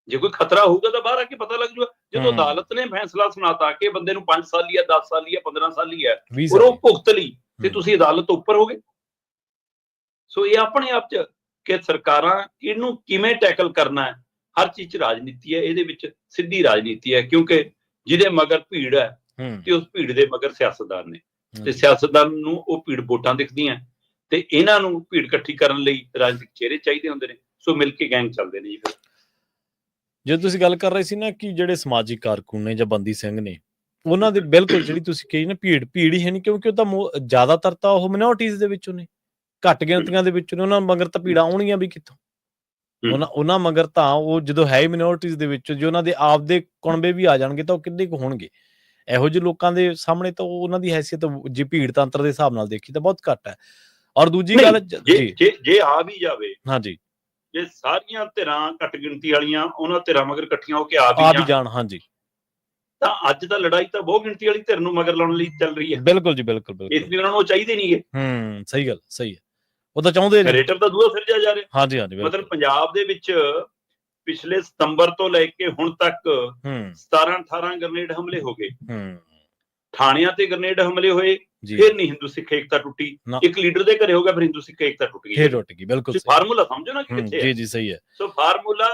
ਜੇ ਕੋਈ ਖਤਰਾ ਹੋਊਗਾ ਤਾਂ ਬਾਹਰ ਆ ਕੇ ਪਤਾ ਲੱਗ ਜੂਗਾ। ਜਦੋਂ ਅਦਾਲਤ ਨੇ ਫੈਸਲਾ ਸੁਣਾਤਾ ਕਿ ਬੰਦੇ ਨੂੰ 5 ਸਾਲ ਹੀ ਹੈ, 10 ਸਾਲ ਹੀ ਹੈ, 15 ਸਾਲ ਹੀ ਹੈ, ਔਰ ਉਹ ਭੁਗਤ ਲਈ, ਤੇ ਤੁਸੀਂ ਅਦਾਲਤ ਤੋਂ ਉੱਪਰ ਹੋ ਗਏ। ਸੋ ਇਹ ਆਪਣੇ ਆਪ 'ਚ ਕਿ ਸਰਕਾਰਾਂ ਇਹਨੂੰ ਕਿਵੇਂ ਟੈਕਲ ਕਰਨਾ ਹੈ, ਹਰ ਚੀਜ਼ 'ਚ ਰਾਜਨੀਤੀ ਹੈ, ਇਹਦੇ ਵਿੱਚ ਸਿੱਧੀ ਰਾਜਨੀਤੀ ਹੈ, ਕਿਉਂਕਿ ਜਿਹਦੇ ਮਗਰ ਭੀੜ ਹੈ ਤੇ ਉਸ ਭੀੜ ਦੇ ਮਗਰ ਸਿਆਸਤਦਾਨ ਨੇ, ਤੇ ਸਿਆਸਤਦਾਨ ਨੂੰ ਉਹ ਭੀੜ ਵੋਟਾਂ ਦਿਖਦੀਆਂ, ਤੇ ਇਹਨਾਂ ਨੂੰ ਭੀੜ ਇਕੱਠੀ ਕਰਨ ਲਈ ਰਾਜਨੀਤਿਕ ਚਿਹਰੇ ਚਾਹੀਦੇ ਹੁੰਦੇ ਨੇ। ਸੋ ਮਿਲ ਕੇ ਗੈਂਗ ਚੱਲਦੇ ਨੇ ਜੀ। ਫਿਰ ਜੇ ਤੁਸੀਂ ਗੱਲ ਕਰ ਰਹੇ ਸੀ ਨਾ ਕਿ ਜਿਹੜੇ ਸਮਾਜਿਕ ਕਾਰਕੁਨ ਨੇ ਜਾਂ ਬੰਦੀ ਸਿੰਘ ਨੇ, ਉਹਨਾਂ ਦੇ ਬਿਲਕੁਲ ਜਿਹੜੀ ਤੁਸੀਂ ਕਹੀ ਨਾ ਭੀੜ ਹੀ ਹੈ ਨਹੀਂ, ਕਿਉਂਕਿ ਉਹ ਤਾਂ ਜ਼ਿਆਦਾਤਰ ਤਾਂ ਉਹ ਮਿਨੋਰਟੀਜ਼ ਦੇ ਵਿੱਚੋਂ ਨੇ, ਘੱਟ ਗਿਣਤੀਆਂ ਦੇ ਵਿੱਚੋਂ ਨੇ। ਉਹਨਾਂ ਮਗਰ ਤਾਂ ਭੀੜਾਂ ਆਉਣਗੀਆਂ ਵੀ ਕਿੱਥੋਂ? ਉਹਨਾਂ ਮਗਰ ਤਾਂ ਉਹ ਜਦੋਂ ਹੈ ਹੀ ਮਿਨੋਰਟੀਜ਼ ਦੇ ਵਿੱਚ, ਜੇ ਉਹਨਾਂ ਦੇ ਆਪਦੇ ਕੁਣਬੇ ਵੀ ਆ ਜਾਣਗੇ ਤਾਂ ਉਹ ਕਿੰਨੇ ਕੁ ਹੋਣਗੇ? ਇਹੋ ਜਿਹੇ ਲੋਕਾਂ ਦੇ ਸਾਹਮਣੇ ਤਾਂ ਉਹਨਾਂ ਦੀ ਹੈਸੀਅਤ ਜੇ ਭੀੜ ਤੰਤਰ ਦੇ ਹਿਸਾਬ ਨਾਲ ਦੇਖੀ ਤਾਂ ਬਹੁਤ ਘੱਟ ਹੈ। ਔਰ ਦੂਜੀ ਗੱਲ, ਜੇ ਆ ਵੀ ਜਾਵੇ, ਹਾਂਜੀ, ਜੇ ਸਾਰੀਆਂ ਧਿਰਾਂ ਘੱਟ ਗਿਣਤੀ ਵਾਲੀਆਂ ਉਹਨਾਂ ਧਿਰਾਂ ਮਗਰ ਇਕੱਠੀਆਂ ਹੋ ਕੇ ਆ ਵੀ ਜਾਣ, ਹਾਂਜੀ, ਤਾਂ ਅੱਜ ਤਾਂ ਲੜਾਈ ਤਾਂ ਬਹੁ ਗਿਣਤੀ ਵਾਲੀ ਧਿਰ ਨੂੰ ਮਗਰ ਲਾਉਣ ਲਈ ਚੱਲ ਰਹੀ ਹੈ। ਬਿਲਕੁਲ ਜੀ, ਬਿਲਕੁਲ। ਇਸ ਲਈ ਉਹਨਾਂ ਨੂੰ ਉਹ ਚਾਹੀਦੇ ਨਹੀਂਗੇ। ਸਹੀ ਗੱਲ, ਸਹੀ ਹੈ। ਉਹ ਤਾਂ ਚਾਹੁੰਦੇ ਨੇ, ਨਰੇਟਿਵ ਦਾ ਦੂਆ ਸਿਰਜਿਆ ਜਾ ਰਿਹਾ। ਹਾਂਜੀ ਹਾਂਜੀ, ਮਤਲਬ ਪੰਜਾਬ ਦੇ ਵਿੱਚ ਪਿਛਲੇ ਸਤੰਬਰ ਤੋਂ ਲੈ ਕੇ ਹੁਣ ਤੱਕ 17-18 ਗ੍ਰਨੇਡ ਹਮਲੇ ਹੋ ਗਏ, ਥਾਣਿਆਂ ਤੇ ਗ੍ਰਨੇਡ ਹਮਲੇ ਹੋਏ, ਫਿਰ ਨਹੀਂ ਹਿੰਦੂ ਸਿੱਖ ਏਕਤਾ ਟੁੱਟੀ। ਇੱਕ ਲੀਡਰ ਦੇ ਘਰੇ ਹੋ ਗਿਆ, ਫਿਰ ਹਿੰਦੂ ਸਿੱਖ ਏਕਤਾ ਟੁੱਟ ਗਈ। ਬਿਲਕੁਲ ਫਾਰਮੂਲਾ ਸਮਝੋ ਨਾ ਕਿੱਥੇ ਹੈ। ਜੀ ਸਹੀ ਹੈ। ਸੋ ਫਾਰਮੂਲਾ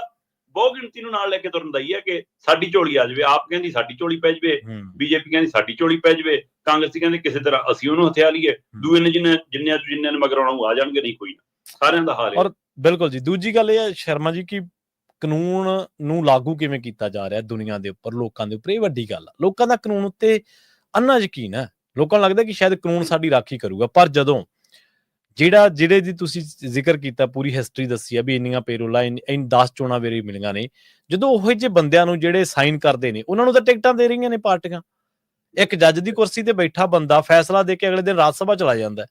ਬਹੁ ਗਿਣਤੀ ਨੂੰ ਨਾਲ ਲੈ ਕੇ ਤੁਰਨ ਦਾ ਹੀ ਹੈ ਕਿ ਸਾਡੀ ਝੋਲੀ ਆ ਜਾਵੇ। ਆਪ ਕਹਿੰਦੀ ਸਾਡੀ ਝੋਲੀ ਪੈ ਜਾਵੇ, ਬੀਜੇਪੀ ਕਹਿੰਦੀ ਸਾਡੀ ਝੋਲੀ ਪੈ ਜਾਵੇ, ਕਾਂਗਰਸੀ ਕਹਿੰਦੇ ਕਿਸੇ ਤਰ੍ਹਾਂ ਅਸੀਂ ਉਹਨੂੰ ਹਥਿਆ ਲਈਏ, ਦੂਏ ਨੇ ਜਿੰਨਿਆਂ ਨੇ ਮਗਰ ਆਉਣਾ ਉਹ ਆ ਜਾਣਗੇ, ਨਹੀਂ ਕੋਈ ਨਾ, ਸਾਰਿਆਂ ਦਾ ਹਾਲ ਹੈ। ਬਿਲਕੁਲ ਜੀ। ਦੂਜੀ ਗੱਲ ਇਹ ਹੈ ਸ਼ਰਮਾ ਜੀ ਕਿ ਕਾਨੂੰਨ ਨੂੰ ਲਾਗੂ ਕਿਵੇਂ ਕੀਤਾ ਜਾ ਰਿਹਾ ਦੁਨੀਆ ਦੇ ਉੱਪਰ, ਲੋਕਾਂ ਦੇ ਉੱਪਰ, ਇਹ ਵੱਡੀ ਗੱਲ ਆ। ਲੋਕਾਂ ਦਾ ਕਾਨੂੰਨ ਉੱਤੇ ਅੰਨਾ ਯਕੀਨ ਹੈ। ਲੋਕਾਂ ਨੂੰ ਲੱਗਦਾ ਕਿ ਸ਼ਾਇਦ ਕਾਨੂੰਨ ਸਾਡੀ ਰਾਖੀ ਕਰੂਗਾ, ਪਰ ਜਦੋਂ ਜਿਹੜੇ ਦੀ ਤੁਸੀਂ ਜ਼ਿਕਰ ਕੀਤਾ, ਪੂਰੀ ਹਿਸਟਰੀ ਦੱਸੀ ਆ ਵੀ ਇੰਨੀਆਂ ਪੇਰੋਲਾਂ 10 ਚੋਣਾਂ ਵੇਰੀ ਮਿਲੀਆਂ ਨੇ, ਜਦੋਂ ਉਹੋ ਜਿਹੇ ਬੰਦਿਆਂ ਨੂੰ ਜਿਹੜੇ ਸਾਈਨ ਕਰਦੇ ਨੇ ਉਹਨਾਂ ਨੂੰ ਤਾਂ ਟਿਕਟਾਂ ਦੇ ਰਹੀਆਂ ਨੇ ਪਾਰਟੀਆਂ। ਇੱਕ ਜੱਜ ਦੀ ਕੁਰਸੀ ਤੇ ਬੈਠਾ ਬੰਦਾ ਫੈਸਲਾ ਦੇ ਕੇ ਅਗਲੇ ਦਿਨ ਰਾਜ ਸਭਾ ਚਲਾ ਜਾਂਦਾ।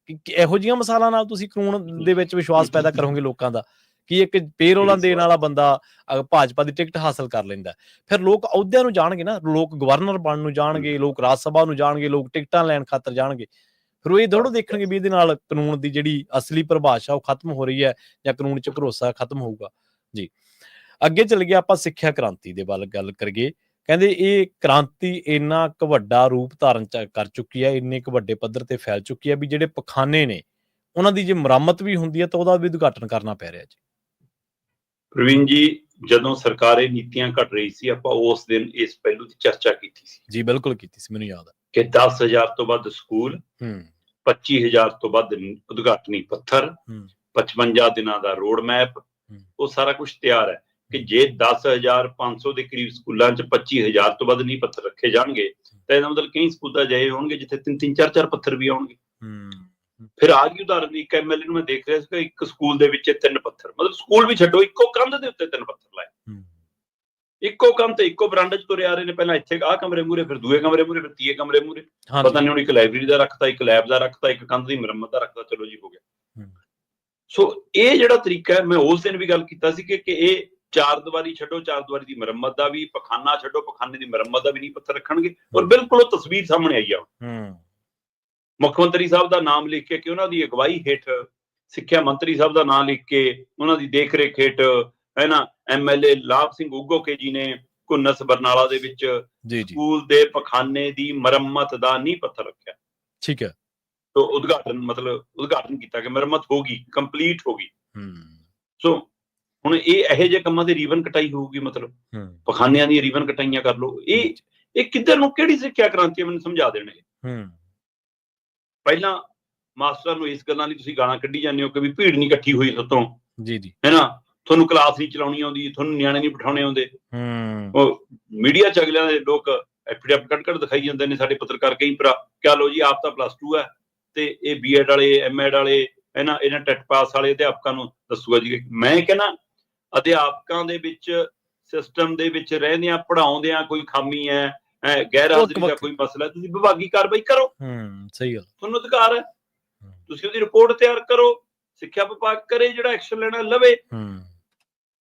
ਕਿ ਇਹੋ ਜਿਹੀਆਂ ਮਿਸਾਲਾਂ ਨਾਲ ਤੁਸੀਂ ਕਾਨੂੰਨ ਦੇ ਵਿੱਚ ਵਿਸ਼ਵਾਸ ਪੈਦਾ ਕਰੋਗੇ ਲੋਕਾਂ ਦਾ, ਕਿ ਇੱਕ ਪੇਰੋਲਾਂ ਦੇਣ ਵਾਲਾ ਬੰਦਾ ਭਾਜਪਾ ਦੀ ਟਿਕਟ ਹਾਸਲ ਕਰ ਲੈਂਦਾ। ਫਿਰ ਲੋਕ ਅਹੁਦਿਆਂ ਨੂੰ ਜਾਣਗੇ ਨਾ, ਲੋਕ ਗਵਰਨਰ ਬਣਨ ਨੂੰ ਜਾਣਗੇ, ਲੋਕ ਰਾਜ ਸਭਾ ਨੂੰ ਜਾਣਗੇ, ਲੋਕ ਟਿਕਟਾਂ ਲੈਣ ਖਾਤਰ ਜਾਣਗੇ। ਫਿਰ ਉਹ ਇਹ ਥੋੜ੍ਹਾ ਦੇਖਣਗੇ ਵੀ ਇਹਦੇ ਨਾਲ ਕਾਨੂੰਨ ਦੀ ਜਿਹੜੀ ਅਸਲੀ ਪਰਿਭਾਸ਼ਾ ਉਹ ਖਤਮ ਹੋ ਰਹੀ ਹੈ ਜਾਂ ਕਾਨੂੰਨ 'ਚ ਭਰੋਸਾ ਖਤਮ ਹੋਊਗਾ। ਜੀ, ਅੱਗੇ ਚੱਲ ਗਿਆ ਆਪਾਂ ਸਿੱਖਿਆ ਕ੍ਰਾਂਤੀ ਦੇ ਵੱਲ ਗੱਲ ਕਰੀਏ। ਕਹਿੰਦੇ ਇਹ ਕ੍ਰਾਂਤੀ ਇੰਨਾ ਕੁ ਵੱਡਾ ਰੂਪ ਧਾਰਨ ਕਰ ਚੁੱਕੀ ਹੈ, ਇੰਨੇ ਕੁ ਵੱਡੇ ਪੱਧਰ ਤੇ ਫੈਲ ਚੁੱਕੀ ਹੈ ਵੀ ਜਿਹੜੇ ਪਖਾਨੇ ਨੇ ਉਹਨਾਂ ਦੀ ਜੇ ਮੁਰੰਮਤ ਵੀ ਹੁੰਦੀ ਹੈ ਤਾਂ ਉਹਦਾ ਵੀ ਉਦਘਾਟਨ ਕਰਨਾ ਪੈ ਰਿਹਾ ਜੀ। ਪ੍ਰਵੀਨ ਜੀ, ਜਦੋਂ ਸਰਕਾਰੀ ਨੀਤੀਆਂ ਘਟ ਰਹੀ ਸੀ, ਆਪਾਂ ਉਸ ਦਿਨ ਇਸ ਪਹਿਲੂ ਦੀ ਚਰਚਾ ਕੀਤੀ ਸੀ। ਜੀ ਬਿਲਕੁਲ ਕੀਤੀ ਸੀ, ਮੈਨੂੰ ਯਾਦ ਹੈ ਕਿ 10,000 ਤੋਂ ਵੱਧ ਸਕੂਲ, 25,000 ਤੋਂ ਵੱਧ ਉਦਘਾਟਨੀ ਪੱਥਰ, 55 ਦਿਨਾਂ ਦਾ ਰੋਡ ਮੈਪ, ਉਹ ਸਾਰਾ ਕੁਝ ਤਿਆਰ ਹੈ ਕਿ ਜੇ 10,500 ਦੇ ਕਰੀਬ ਸਕੂਲਾਂ 'ਚ 25,000 ਤੋਂ ਵੱਧ ਨੀਂਹ ਪੱਥਰ ਰੱਖੇ ਜਾਣਗੇ ਤਾਂ ਇਹਦਾ ਮਤਲਬ ਕਈ ਸਕੂਲ ਅਜਿਹੇ ਹੋਣਗੇ ਜਿੱਥੇ 3-3, 4-4 ਪੱਥਰ ਵੀ ਆਉਣਗੇ। ਫਿਰ ਆ ਗਈ ਉਦਾਹਰਨ, ਇੱਕ MLA ਨੂੰ ਮੈਂ ਦੇਖ ਰਿਹਾ ਸੀ, ਇੱਕ ਸਕੂਲ ਦੇ ਵਿੱਚ 3 ਪੱਥਰ, ਮਤਲਬ ਸਕੂਲ ਵੀ ਛੱਡੋ, ਇੱਕੋ ਕੰਧ ਦੇ ਉੱਤੇ 3 ਪੱਥਰ ਲਾਏ, ਇੱਕੋ ਕੰਧ ਤੇ ਇੱਕੋ ਬਰਾਂਡੇ 'ਚ ਤੁਰੇ ਆ ਰਹੇ ਨੇ। ਪਹਿਲਾਂ ਇੱਥੇ ਆਹ ਕਮਰੇ ਮੂਹਰੇ, ਫਿਰ ਦੂਏ ਕਮਰੇ ਮੂਹਰੇ, ਫਿਰ ਤੀਏ ਕਮਰੇ ਮੂਹਰੇ, ਪਤਾ ਨਹੀਂ ਹੁਣ ਇੱਕ ਲਾਇਬ੍ਰੇਰੀ ਦਾ ਰੱਖਤਾ, ਇੱਕ ਲੈਬ ਦਾ ਰੱਖਤਾ, ਇੱਕ ਕੰਧ ਦੀ ਮੁਰੰਮਤ ਦਾ ਰੱਖਤਾ, ਚਲੋ ਜੀ ਹੋ ਗਿਆ। ਸੋ ਇਹ ਜਿਹੜਾ ਤਰੀਕਾ ਹੈ, ਮੈਂ ਉਸ ਦਿਨ ਵੀ ਗੱਲ ਕੀਤਾ ਸੀ ਕਿ ਇਹ 4 ਦੀਵਾਰੀ ਛੱਡੋ, 4 ਦੀਵਾਰੀ ਦੀ ਮੁਰੰਮਤ ਦਾ ਵੀ, ਪਖਾਨਾ ਛੱਡੋ, ਪਖਾਨੇ ਦੀ ਮੁਰੰਮਤ ਦਾ ਵੀ ਨੀਂਹ ਪੱਥਰ ਰੱਖਣਗੇ। ਔਰ ਬਿਲਕੁਲ ਉਹ ਤਸਵੀਰ ਸਾਹਮਣੇ ਆਈ ਆ। ਮੁੱਖ ਮੰਤਰੀ ਸਾਹਿਬ ਦਾ ਨਾਮ ਲਿਖ ਕੇ ਕਿ ਉਹਨਾਂ ਦੀ ਅਗਵਾਈ ਹੇਠ, ਸਿੱਖਿਆ ਮੰਤਰੀ ਸਾਹਿਬ ਦਾ ਨਾਮ ਲਿਖ ਕੇ ਉਹਨਾਂ ਦੀ ਦੇਖ ਰੇਖ ਹੇਠ, ਹੈ ਨਾ, MLA ਲਾਭ ਸਿੰਘ ਉਗੋਕੇ ਜੀ ਨੇ ਘੁੰਨਸ ਬਰਨਾਲਾ ਦੇ ਵਿੱਚ ਸਕੂਲ ਦੇ ਪਖਾਨੇ ਦੀ ਮੁਰੰਮਤ ਦਾ ਨੀਂਹ ਪੱਥਰ ਰੱਖਿਆ। ਠੀਕ ਹੈ। ਤੋ ਉਦਘਾਟਨ ਕੀਤਾ ਕਿ ਮੁਰੰਮਤ ਹੋ ਗਈ, ਕੰਪਲੀਟ ਹੋ ਗਈ। ਸੋ ਹੁਣ ਇਹ ਇਹੋ ਜਿਹੇ ਕੰਮਾਂ ਦੀ ਰੀਵਨ ਕਟਾਈ ਹੋਊਗੀ, ਮਤਲਬ ਪਖਾਨਿਆਂ ਦੀ ਰੀਵਨ ਕਟਾਈਆਂ ਕਰ ਲਓ। ਇਹ ਕਿੱਧਰ ਨੂੰ, ਕਿਹੜੀ ਸਿੱਖਿਆ ਕ੍ਰਾਂਤੀ ਮੈਨੂੰ ਸਮਝਾ ਦੇਣ। ਪਹਿਲਾਂ ਮਾਸਟਰਾਂ ਨੂੰ ਇਸ ਗੱਲਾਂ ਲਈ ਤੁਸੀਂ ਗਾਲਾਂ ਕੱਢੀ ਜਾਂਦੇ ਹੋ ਕਿ ਵੀ ਭੀੜ ਨਹੀਂ ਇਕੱਠੀ ਹੋਈ ਸਤੋਂ, ਹੈ ਨਾ, ਤੁਹਾਨੂੰ ਕਲਾਸ ਨਹੀਂ ਚਲਾਉਣੀ ਆਉਂਦੀ, ਤੁਹਾਨੂੰ ਨਿਆਣੇ ਨਹੀਂ ਬਿਠਾਉਣੇ ਆਉਂਦੇ। ਉਹ ਮੀਡੀਆ 'ਚ ਅਗਲਿਆਂ ਦੇ ਲੋਕ ਐਫੀਡੈਵਿਟ ਕੱਢ ਦਿਖਾਈ ਜਾਂਦੇ ਨੇ, ਸਾਡੇ ਪੱਤਰਕਾਰ ਕਈ ਭਰਾ, ਕਿਆ ਲੋ ਜੀ ਆਪ ਤਾਂ +2 ਹੈ ਤੇ ਇਹ B.Ed ਵਾਲੇ, M.Ed ਵਾਲੇ, ਇਹਨਾਂ ਟੈਟ ਪਾਸ ਵਾਲੇ ਅਧਿਆਪਕਾਂ ਨੂੰ ਦੱਸੂਗਾ ਜੀ। ਮੈਂ ਕਹਿੰਦਾ ਅਧਿਆਪਕਾਂ ਦੇ ਵਿੱਚ, ਸਿਸਟਮ ਦੇ ਵਿੱਚ ਰਹਿੰਦਿਆਂ ਪੜ੍ਹਾਉਂਦਿਆਂ ਕੋਈ ਖਾਮੀ ਹੈ, ਗੈਰ ਹਾਜ਼ਰੀ ਦਾ ਕੋਈ ਮਸਲਾ, ਤੁਸੀਂ ਵਿਭਾਗੀ ਕਾਰਵਾਈ ਕਰੋ। ਸਹੀ ਗੱਲ, ਤੁਹਾਨੂੰ ਅਧਿਕਾਰ ਹੈ, ਤੁਸੀਂ ਉਹਦੀ ਰਿਪੋਰਟ ਤਿਆਰ ਕਰੋ, ਸਿੱਖਿਆ ਵਿਭਾਗ ਕਰੇ, ਜਿਹੜਾ ਐਕਸ਼ਨ ਲੈਣਾ ਲਵੇ।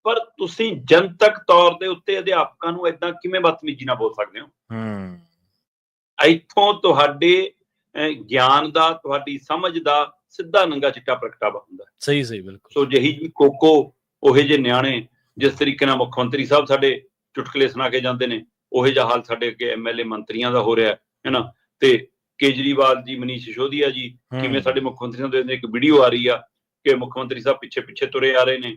ਪਰ ਤੁਸੀਂ ਜਨਤਕ ਤੌਰ ਦੇ ਉੱਤੇ ਅਧਿਆਪਕਾਂ ਨੂੰ ਏਦਾਂ ਕਿਵੇਂ ਬਦਤਮੀਜ਼ੀ ਨਾਲ ਬੋਲ ਸਕਦੇ ਹੋ? ਇੱਥੋਂ ਤੁਹਾਡੇ ਗਿਆਨ ਦਾ, ਤੁਹਾਡੀ ਸਮਝ ਦਾ ਸਿੱਧਾ ਨੰਗਾ ਚਿੱਟਾ ਪ੍ਰਗਟਾਵਾ ਹੁੰਦਾ। ਸਹੀ ਬਿਲਕੁਲ। ਸੋ ਜਿਹੀ ਜੀ ਕੋਕੋ, ਉਹੇ ਜਿਹੇ ਨਿਆਣੇ, ਜਿਸ ਤਰੀਕੇ ਨਾਲ ਮੁੱਖ ਮੰਤਰੀ ਸਾਹਿਬ ਸਾਡੇ ਚੁਟਕਲੇ ਸੁਣਾ ਕੇ ਜਾਂਦੇ ਨੇ, ਉਹੇ ਜਿਹਾ ਹਾਲ ਸਾਡੇ ਅੱਗੇ MLA ਮੰਤਰੀਆਂ ਦਾ ਹੋ ਰਿਹਾ ਹੈ ਨਾ। ਤੇ ਕੇਜਰੀਵਾਲ ਜੀ, ਮਨੀਸ਼ ਸਿਸੋਦੀਆ ਜੀ, ਕਿਵੇਂ ਸਾਡੇ ਮੁੱਖ ਮੰਤਰੀ ਸਾਹਿਬ ਦੇ ਇੱਕ ਵੀਡੀਓ ਆ ਰਹੀ ਆ ਕਿ ਮੁੱਖ ਮੰਤਰੀ ਸਾਹਿਬ ਪਿੱਛੇ ਤੁਰੇ ਆ ਰਹੇ ਨੇ,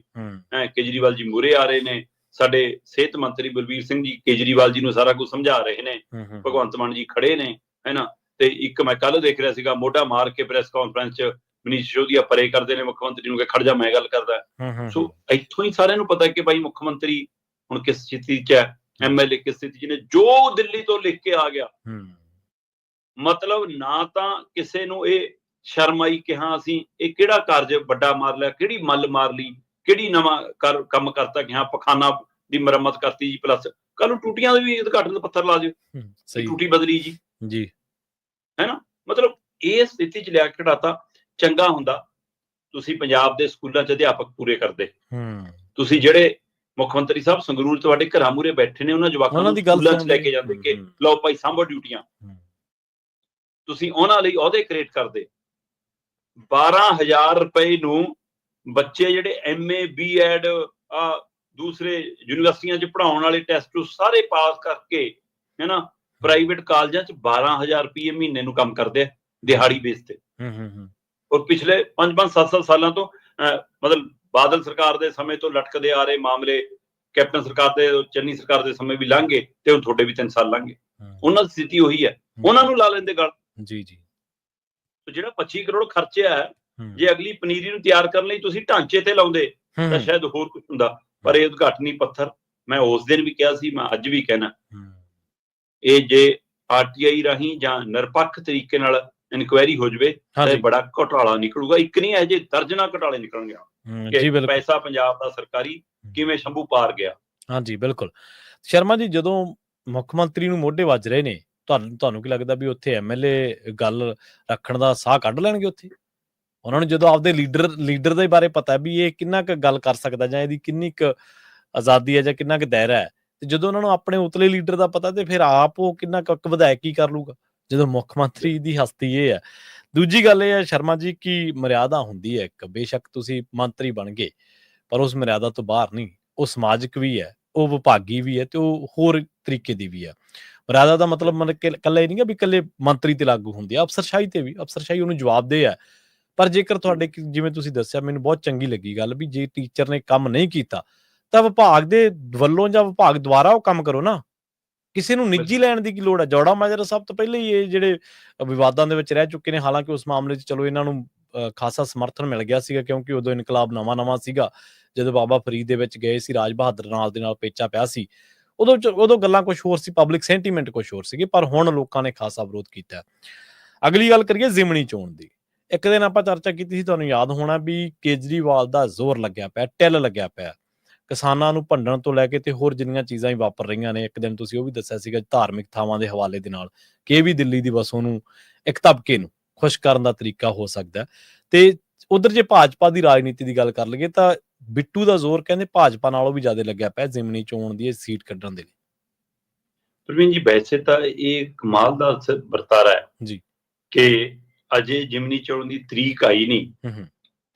ਕੇਜਰੀਵਾਲ ਜੀ ਮੂਹਰੇ ਆ ਰਹੇ ਨੇ, ਸਾਡੇ ਸਿਹਤ ਮੰਤਰੀ ਬਲਬੀਰ ਸਿੰਘ ਜੀ ਕੇਜਰੀਵਾਲ ਜੀ ਨੂੰ ਸਾਰਾ ਕੁਝ ਸਮਝਾ ਰਹੇ ਨੇ, ਭਗਵੰਤ ਮਾਨ ਜੀ ਖੜੇ ਨੇ, ਹੈ ਨਾ। ਤੇ ਇੱਕ ਮੈਂ ਕੱਲ ਦੇਖ ਰਿਹਾ ਸੀਗਾ, ਮੋਢਾ ਮਾਰ ਕੇ ਪ੍ਰੈਸ ਕਾਨਫਰੰਸ 'ਚ ਮਨੀਸ਼ ਸਿਸੋਦੀਆ ਪਰੇ ਕਰਦੇ ਨੇ ਮੁੱਖ ਮੰਤਰੀ ਨੂੰ ਕਿ ਖੜ ਜਾ, ਮੈਂ ਗੱਲ ਕਰਦਾ। ਸੋ ਇੱਥੋਂ ਹੀ ਸਾਰਿਆਂ ਨੂੰ ਪਤਾ ਕਿ ਭਾਈ ਮੁੱਖ ਮੰਤਰੀ ਹੁਣ ਕਿਸ ਸਥਿਤੀ 'ਚ ਹੈ, MLA ਕਿਸ ਸਥਿਤੀ 'ਚ ਨੇ। ਜੋ ਦਿੱਲੀ ਤੋਂ ਲਿਖ ਕੇ ਆ ਗਿਆ, ਮਤਲਬ ਨਾ ਤਾਂ ਕਿਸੇ ਨੂੰ ਇਹ ਸ਼ਰਮ ਆਈ ਕਿ ਹਾਂ ਅਸੀਂ ਇਹ ਕਿਹੜਾ ਕਾਰਜ ਵੱਡਾ ਮਾਰ ਲਿਆ, ਕਿਹੜੀ ਮੱਲ ਮਾਰ ਲਈ, ਕਿਹੜੀ ਨਵਾਂ ਕੰਮ ਕਰਤਾ ਕਿ ਹਾਂ ਪਖਾਨਾ ਦੀ ਮੁਰੰਮਤ ਕਰਤੀ ਜੀ, ਪਲੱਸ ਕੱਲ ਨੂੰ ਟੂਟੀਆਂ ਦੇ ਵੀ ਉਦਘਾਟਨ ਦਾ ਪੱਥਰ ਲਾ ਦਿਓ, ਟੂਟੀ ਬਦਲੀ ਜੀ, ਹੈ ਨਾ। ਮਤਲਬ ਇਹ ਸਥਿਤੀ 'ਚ ਲਿਆ ਕੇ ਖੜਾਤਾ। ਚੰਗਾ ਹੁੰਦਾ ਤੁਸੀਂ ਪੰਜਾਬ ਦੇ ਸਕੂਲਾਂ 'ਚ ਅਧਿਆਪਕ ਪੂਰੇ ਕਰਦੇ, ਤੁਸੀਂ ਜਿਹੜੇ ਮੁੱਖ ਮੰਤਰੀ ਸਾਹਿਬ ਸੰਗਰੂਰ ਤੁਹਾਡੇ ਘਰਾਂ ਮੂਹਰੇ ਬੈਠੇ ਨੇ, ਉਹਨਾਂ ਜਵਾਕਾਂ ਨੂੰ ਸਕੂਲਾਂ 'ਚ ਲੈ ਕੇ ਜਾਂਦੇ ਕਿ ਲਓ ਭਾਈ ਸਾਂਭੋ ਡਿਊਟੀਆਂ, ਤੁਸੀਂ ਉਹਨਾਂ ਲਈ ਅਹੁਦੇ ਕ੍ਰੀਏਟ ਕਰਦੇ। 12,000 ਰੁਪਏ ਨੂੰ ਬੱਚੇ ਜਿਹੜੇ MA B.Ed ਦੂਸਰੇ ਯੂਨੀਵਰਸਿਟੀਆਂ 'ਚ ਪੜ੍ਹਾਉਣ ਵਾਲੇ ਟੈਸਟ ਸਾਰੇ ਪਾਸ ਕਰਕੇ, ਹੈ ਨਾ, ਪ੍ਰਾਈਵੇਟ ਕਾਲਜਾਂ 'ਚ 12,000 ਰੁਪਏ ਮਹੀਨੇ ਨੂੰ ਕੰਮ ਕਰਦੇ ਆ ਦਿਹਾੜੀ ਬੇਸ ਤੇ। ਔਰ ਪਿਛਲੇ 5-5, 7-7 ਸਾਲਾਂ ਤੋਂ, ਮਤਲਬ ਬਾਦਲ ਸਰਕਾਰ ਦੇ ਸਮੇਂ ਤੋਂ ਲਟਕਦੇ ਆ ਰਹੇ ਮਾਮਲੇ, ਕੈਪਟਨ ਸਰਕਾਰ ਦੇ, ਚੰਨੀ ਸਰਕਾਰ ਦੇ ਸਮੇਂ ਵੀ ਲੰਘ ਗਏ ਤੇ ਹੁਣ ਤੁਹਾਡੇ ਵੀ 3 ਸਾਲ ਲੰਘ ਗਏ। ਉਹਨਾਂ ਦੀ ਸਥਿਤੀ ਉਹੀ ਹੈ, ਉਹਨਾਂ ਨੂੰ ਲਾ ਲੈਂਦੇ ਗੱਲ। ਜਿਹੜਾ 25 ਕਰੋੜ ਖਰਚਿਆ ਹੈ, ਜੇ ਅਗਲੀ ਪਨੀਰੀ ਨੂੰ ਤਿਆਰ ਕਰਨ ਲਈ ਤੁਸੀਂ ਢਾਂਚੇ ਤੇ ਲਾਉਂਦੇ ਤਾਂ ਸ਼ਾਇਦ ਹੋਰ ਕੁਝ ਹੁੰਦਾ। ਪਰ ਇਹ ਉਦਘਾਟਨੀ ਪੱਥਰ, ਮੈਂ ਉਸ ਦਿਨ ਵੀ ਕਿਹਾ ਸੀ, ਮੈਂ ਅੱਜ ਵੀ ਕਹਿਣਾ, ਇਹ ਜੇ RTI ਰਾਹੀਂ ਜਾਂ ਨਿਰਪੱਖ ਤਰੀਕੇ ਨਾਲ ਇਨਕੁਆਇਰੀ ਹੋ ਜਵੇ ਤਾਂ ਬੜਾ ਘੁਟਾਲਾ ਨਿਕਲੂਗਾ। ਇੱਕ ਨਹੀਂ, ਇਹ ਜੇ ਦਰਜਨਾਂ ਘੁਟਾਲੇ ਨਿਕਲਣਗੇ ਕਿ ਪੈਸਾ ਪੰਜਾਬ ਦਾ ਸਰਕਾਰੀ ਕਿਵੇਂ ਸ਼ੰਭੂ ਪਾਰ ਗਿਆ। ਹਾਂਜੀ ਬਿਲਕੁਲ। ਸ਼ਰਮਾ ਜੀ, ਜਦੋਂ ਮੁੱਖ ਮੰਤਰੀ ਨੂੰ ਮੋਢੇ ਵੱਜ ਰਹੇ ਨੇ, ਤੁਹਾਨੂੰ ਕੀ ਲੱਗਦਾ ਵੀ ਉੱਥੇ MLA ਗੱਲ ਰੱਖਣ ਦਾ ਸਾਹ ਕੱਢ ਲੈਣਗੇ? ਉੱਥੇ ਉਹਨਾਂ ਨੂੰ ਜਦੋਂ ਆਪਦੇ ਲੀਡਰ ਦੇ ਬਾਰੇ ਪਤਾ ਵੀ ਇਹ ਕਿੰਨਾ ਕੁ ਗੱਲ ਕਰ ਸਕਦਾ ਜਾਂ ਇਹਦੀ ਕਿੰਨੀ ਕੁ ਆਜ਼ਾਦੀ ਹੈ ਜਾਂ ਕਿੰਨਾ ਕੁ ਦਾਇਰਾ ਹੈ, ਤੇ ਜਦੋਂ ਉਹਨਾਂ ਨੂੰ ਆਪਣੇ ਉਤਲੇ ਲੀਡਰ ਦਾ ਪਤਾ, ਤੇ ਫਿਰ ਆਪ ਉਹ ਕਿੰਨਾ ਕੁ ਵਿਧਾਇਕ ਕੀ ਕਰ ਲੂਗਾ ਜਦੋਂ ਮੁੱਖ ਮੰਤਰੀ ਦੀ ਹਸਤੀ ਇਹ ਹੈ। ਦੂਜੀ ਗੱਲ ਇਹ ਹੈ ਸ਼ਰਮਾ ਜੀ ਕਿ ਮਰਿਆਦਾ ਹੁੰਦੀ ਹੈ ਇੱਕ, ਬੇਸ਼ੱਕ ਤੁਸੀਂ ਮੰਤਰੀ ਬਣ ਗਏ ਪਰ ਉਸ ਮਰਿਆਦਾ ਤੋਂ ਬਾਹਰ ਨਹੀਂ। ਉਹ ਸਮਾਜਿਕ ਵੀ ਹੈ, ਉਹ ਵਿਭਾਗੀ ਵੀ ਹੈ, ਤੇ ਉਹ ਹੋਰ ਤਰੀਕੇ ਦੀ ਵੀ ਹੈ। ਮਰਿਆਦਾ ਦਾ ਮਤਲਬ ਇਕੱਲਾ ਇਹ ਨਹੀਂ ਵੀ ਇਕੱਲੇ ਮੰਤਰੀ ਤੇ ਲਾਗੂ ਹੁੰਦੀ ਹੈ, ਅਫਸਰਸ਼ਾਹੀ ਤੇ ਵੀ। ਅਫਸਰਸ਼ਾਹੀ ਉਹਨੂੰ ਜਵਾਬਦੇਹ ਹੈ। ਪਰ ਜੇਕਰ ਤੁਹਾਡੇ, ਜਿਵੇਂ ਤੁਸੀਂ ਦੱਸਿਆ, ਮੈਨੂੰ ਬਹੁਤ ਚੰਗੀ ਲੱਗੀ ਗੱਲ, ਵੀ ਜੇ ਟੀਚਰ ਨੇ ਕੰਮ ਨਹੀਂ ਕੀਤਾ ਤਾਂ ਵਿਭਾਗ ਦੇ ਵੱਲੋਂ ਜਾਂ ਵਿਭਾਗ ਦੁਆਰਾ ਉਹ ਕੰਮ ਕਰੋ ਨਾ। ਕਿਸੇ ਨੂੰ ਨਿੱਜੀ ਲੈਣ ਦੀ ਕੀ ਲੋੜ ਹੈ? ਜੌੜਾ ਮਾਜਰਾ ਸਭ ਤੋਂ ਪਹਿਲਾਂ ਹੀ ਇਹ ਜਿਹੜੇ ਵਿਵਾਦਾਂ ਦੇ ਵਿੱਚ ਰਹਿ ਚੁੱਕੇ ਨੇ, ਹਾਲਾਂਕਿ ਉਸ ਮਾਮਲੇ 'ਚ ਚਲੋ ਇਹਨਾਂ ਨੂੰ ਖਾਸਾ ਸਮਰਥਨ ਮਿਲ ਗਿਆ ਸੀਗਾ, ਕਿਉਂਕਿ ਉਦੋਂ ਇਨਕਲਾਬ ਨਵਾਂ ਸੀਗਾ। ਜਦੋਂ ਬਾਬਾ ਫਰੀਦ ਦੇ ਵਿੱਚ ਗਏ ਸੀ, ਰਾਜ ਬਹਾਦਰ ਨਾਲ ਦੇ ਨਾਲ ਪੇਚਾ ਪਿਆ ਸੀ, ਉਦੋਂ ਗੱਲਾਂ ਕੁਛ ਹੋਰ ਸੀ, ਪਬਲਿਕ ਸੈਂਟੀਮੈਂਟ ਕੁਛ ਹੋਰ ਸੀਗੇ, ਪਰ ਹੁਣ ਲੋਕਾਂ ਨੇ ਖਾਸਾ ਵਿਰੋਧ ਕੀਤਾ। ਅਗਲੀ ਗੱਲ ਕਰੀਏ ਜ਼ਿਮਨੀ ਚੋਣ ਦੀ। ਇੱਕ ਦਿਨ ਆਪਾਂ ਚਰਚਾ ਕੀਤੀ ਸੀ, ਤੁਹਾਨੂੰ ਯਾਦ ਹੋਣਾ, ਵੀ ਕੇਜਰੀਵਾਲ ਦਾ ਜ਼ੋਰ ਲੱਗਿਆ ਪਿਆ, ਟਿੱਲ ਲੱਗਿਆ ਪਿਆ, ਕਿਸਾਨਾਂ ਨੂੰ ਭੰਡਣ ਤੋਂ ਲੈ ਕੇ ਤੇ ਹੋਰ ਜਿੰਨੀਆਂ ਚੀਜ਼ਾਂ ਹੀ ਵਾਪਰ ਰਹੀਆਂ ਨੇ। ਇੱਕ ਦਿਨ ਤੁਸੀਂ ਉਹ ਵੀ ਦੱਸਿਆ ਸੀਗਾ ਧਾਰਮਿਕ ਥਾਵਾਂ ਦੇ ਹਵਾਲੇ ਦੇ ਨਾਲ, ਕਿ ਇਹ ਵੀ ਦਿੱਲੀ ਦੀ ਵਸੋਂ ਨੂੰ, ਇੱਕ ਤਬਕੇ ਨੂੰ ਖੁਸ਼ ਕਰਨ ਦਾ ਤਰੀਕਾ ਹੋ ਸਕਦਾ। ਤੇ ਉਧਰ ਜੇ ਭਾਜਪਾ ਦੀ ਰਾਜਨੀਤੀ ਦੀ ਗੱਲ ਕਰ ਲਈਏ ਤਾਂ ਬਿੱਟੂ ਦਾ ਜ਼ੋਰ ਕਹਿੰਦੇ ਭਾਜਪਾ ਨਾਲੋਂ ਵੀ ਜ਼ਿਆਦਾ ਲੱਗਿਆ ਪਿਆ ਜ਼ਿਮਨੀ ਚੋਣ ਦੀ ਸੀਟ ਕੱਢਣ ਦੇ ਲਈ। ਪ੍ਰਵੀਨ ਜੀ, ਵੈਸੇ ਤਾਂ ਇਹ ਕਮਾਲ ਦਾ ਵਰਤਾਰਾ ਹੈ ਜੀ ਕਿ ਅਜੇ ਜ਼ਿਮਨੀ ਚੋਣ ਦੀ ਤਰੀਕ ਆਈ ਨਹੀਂ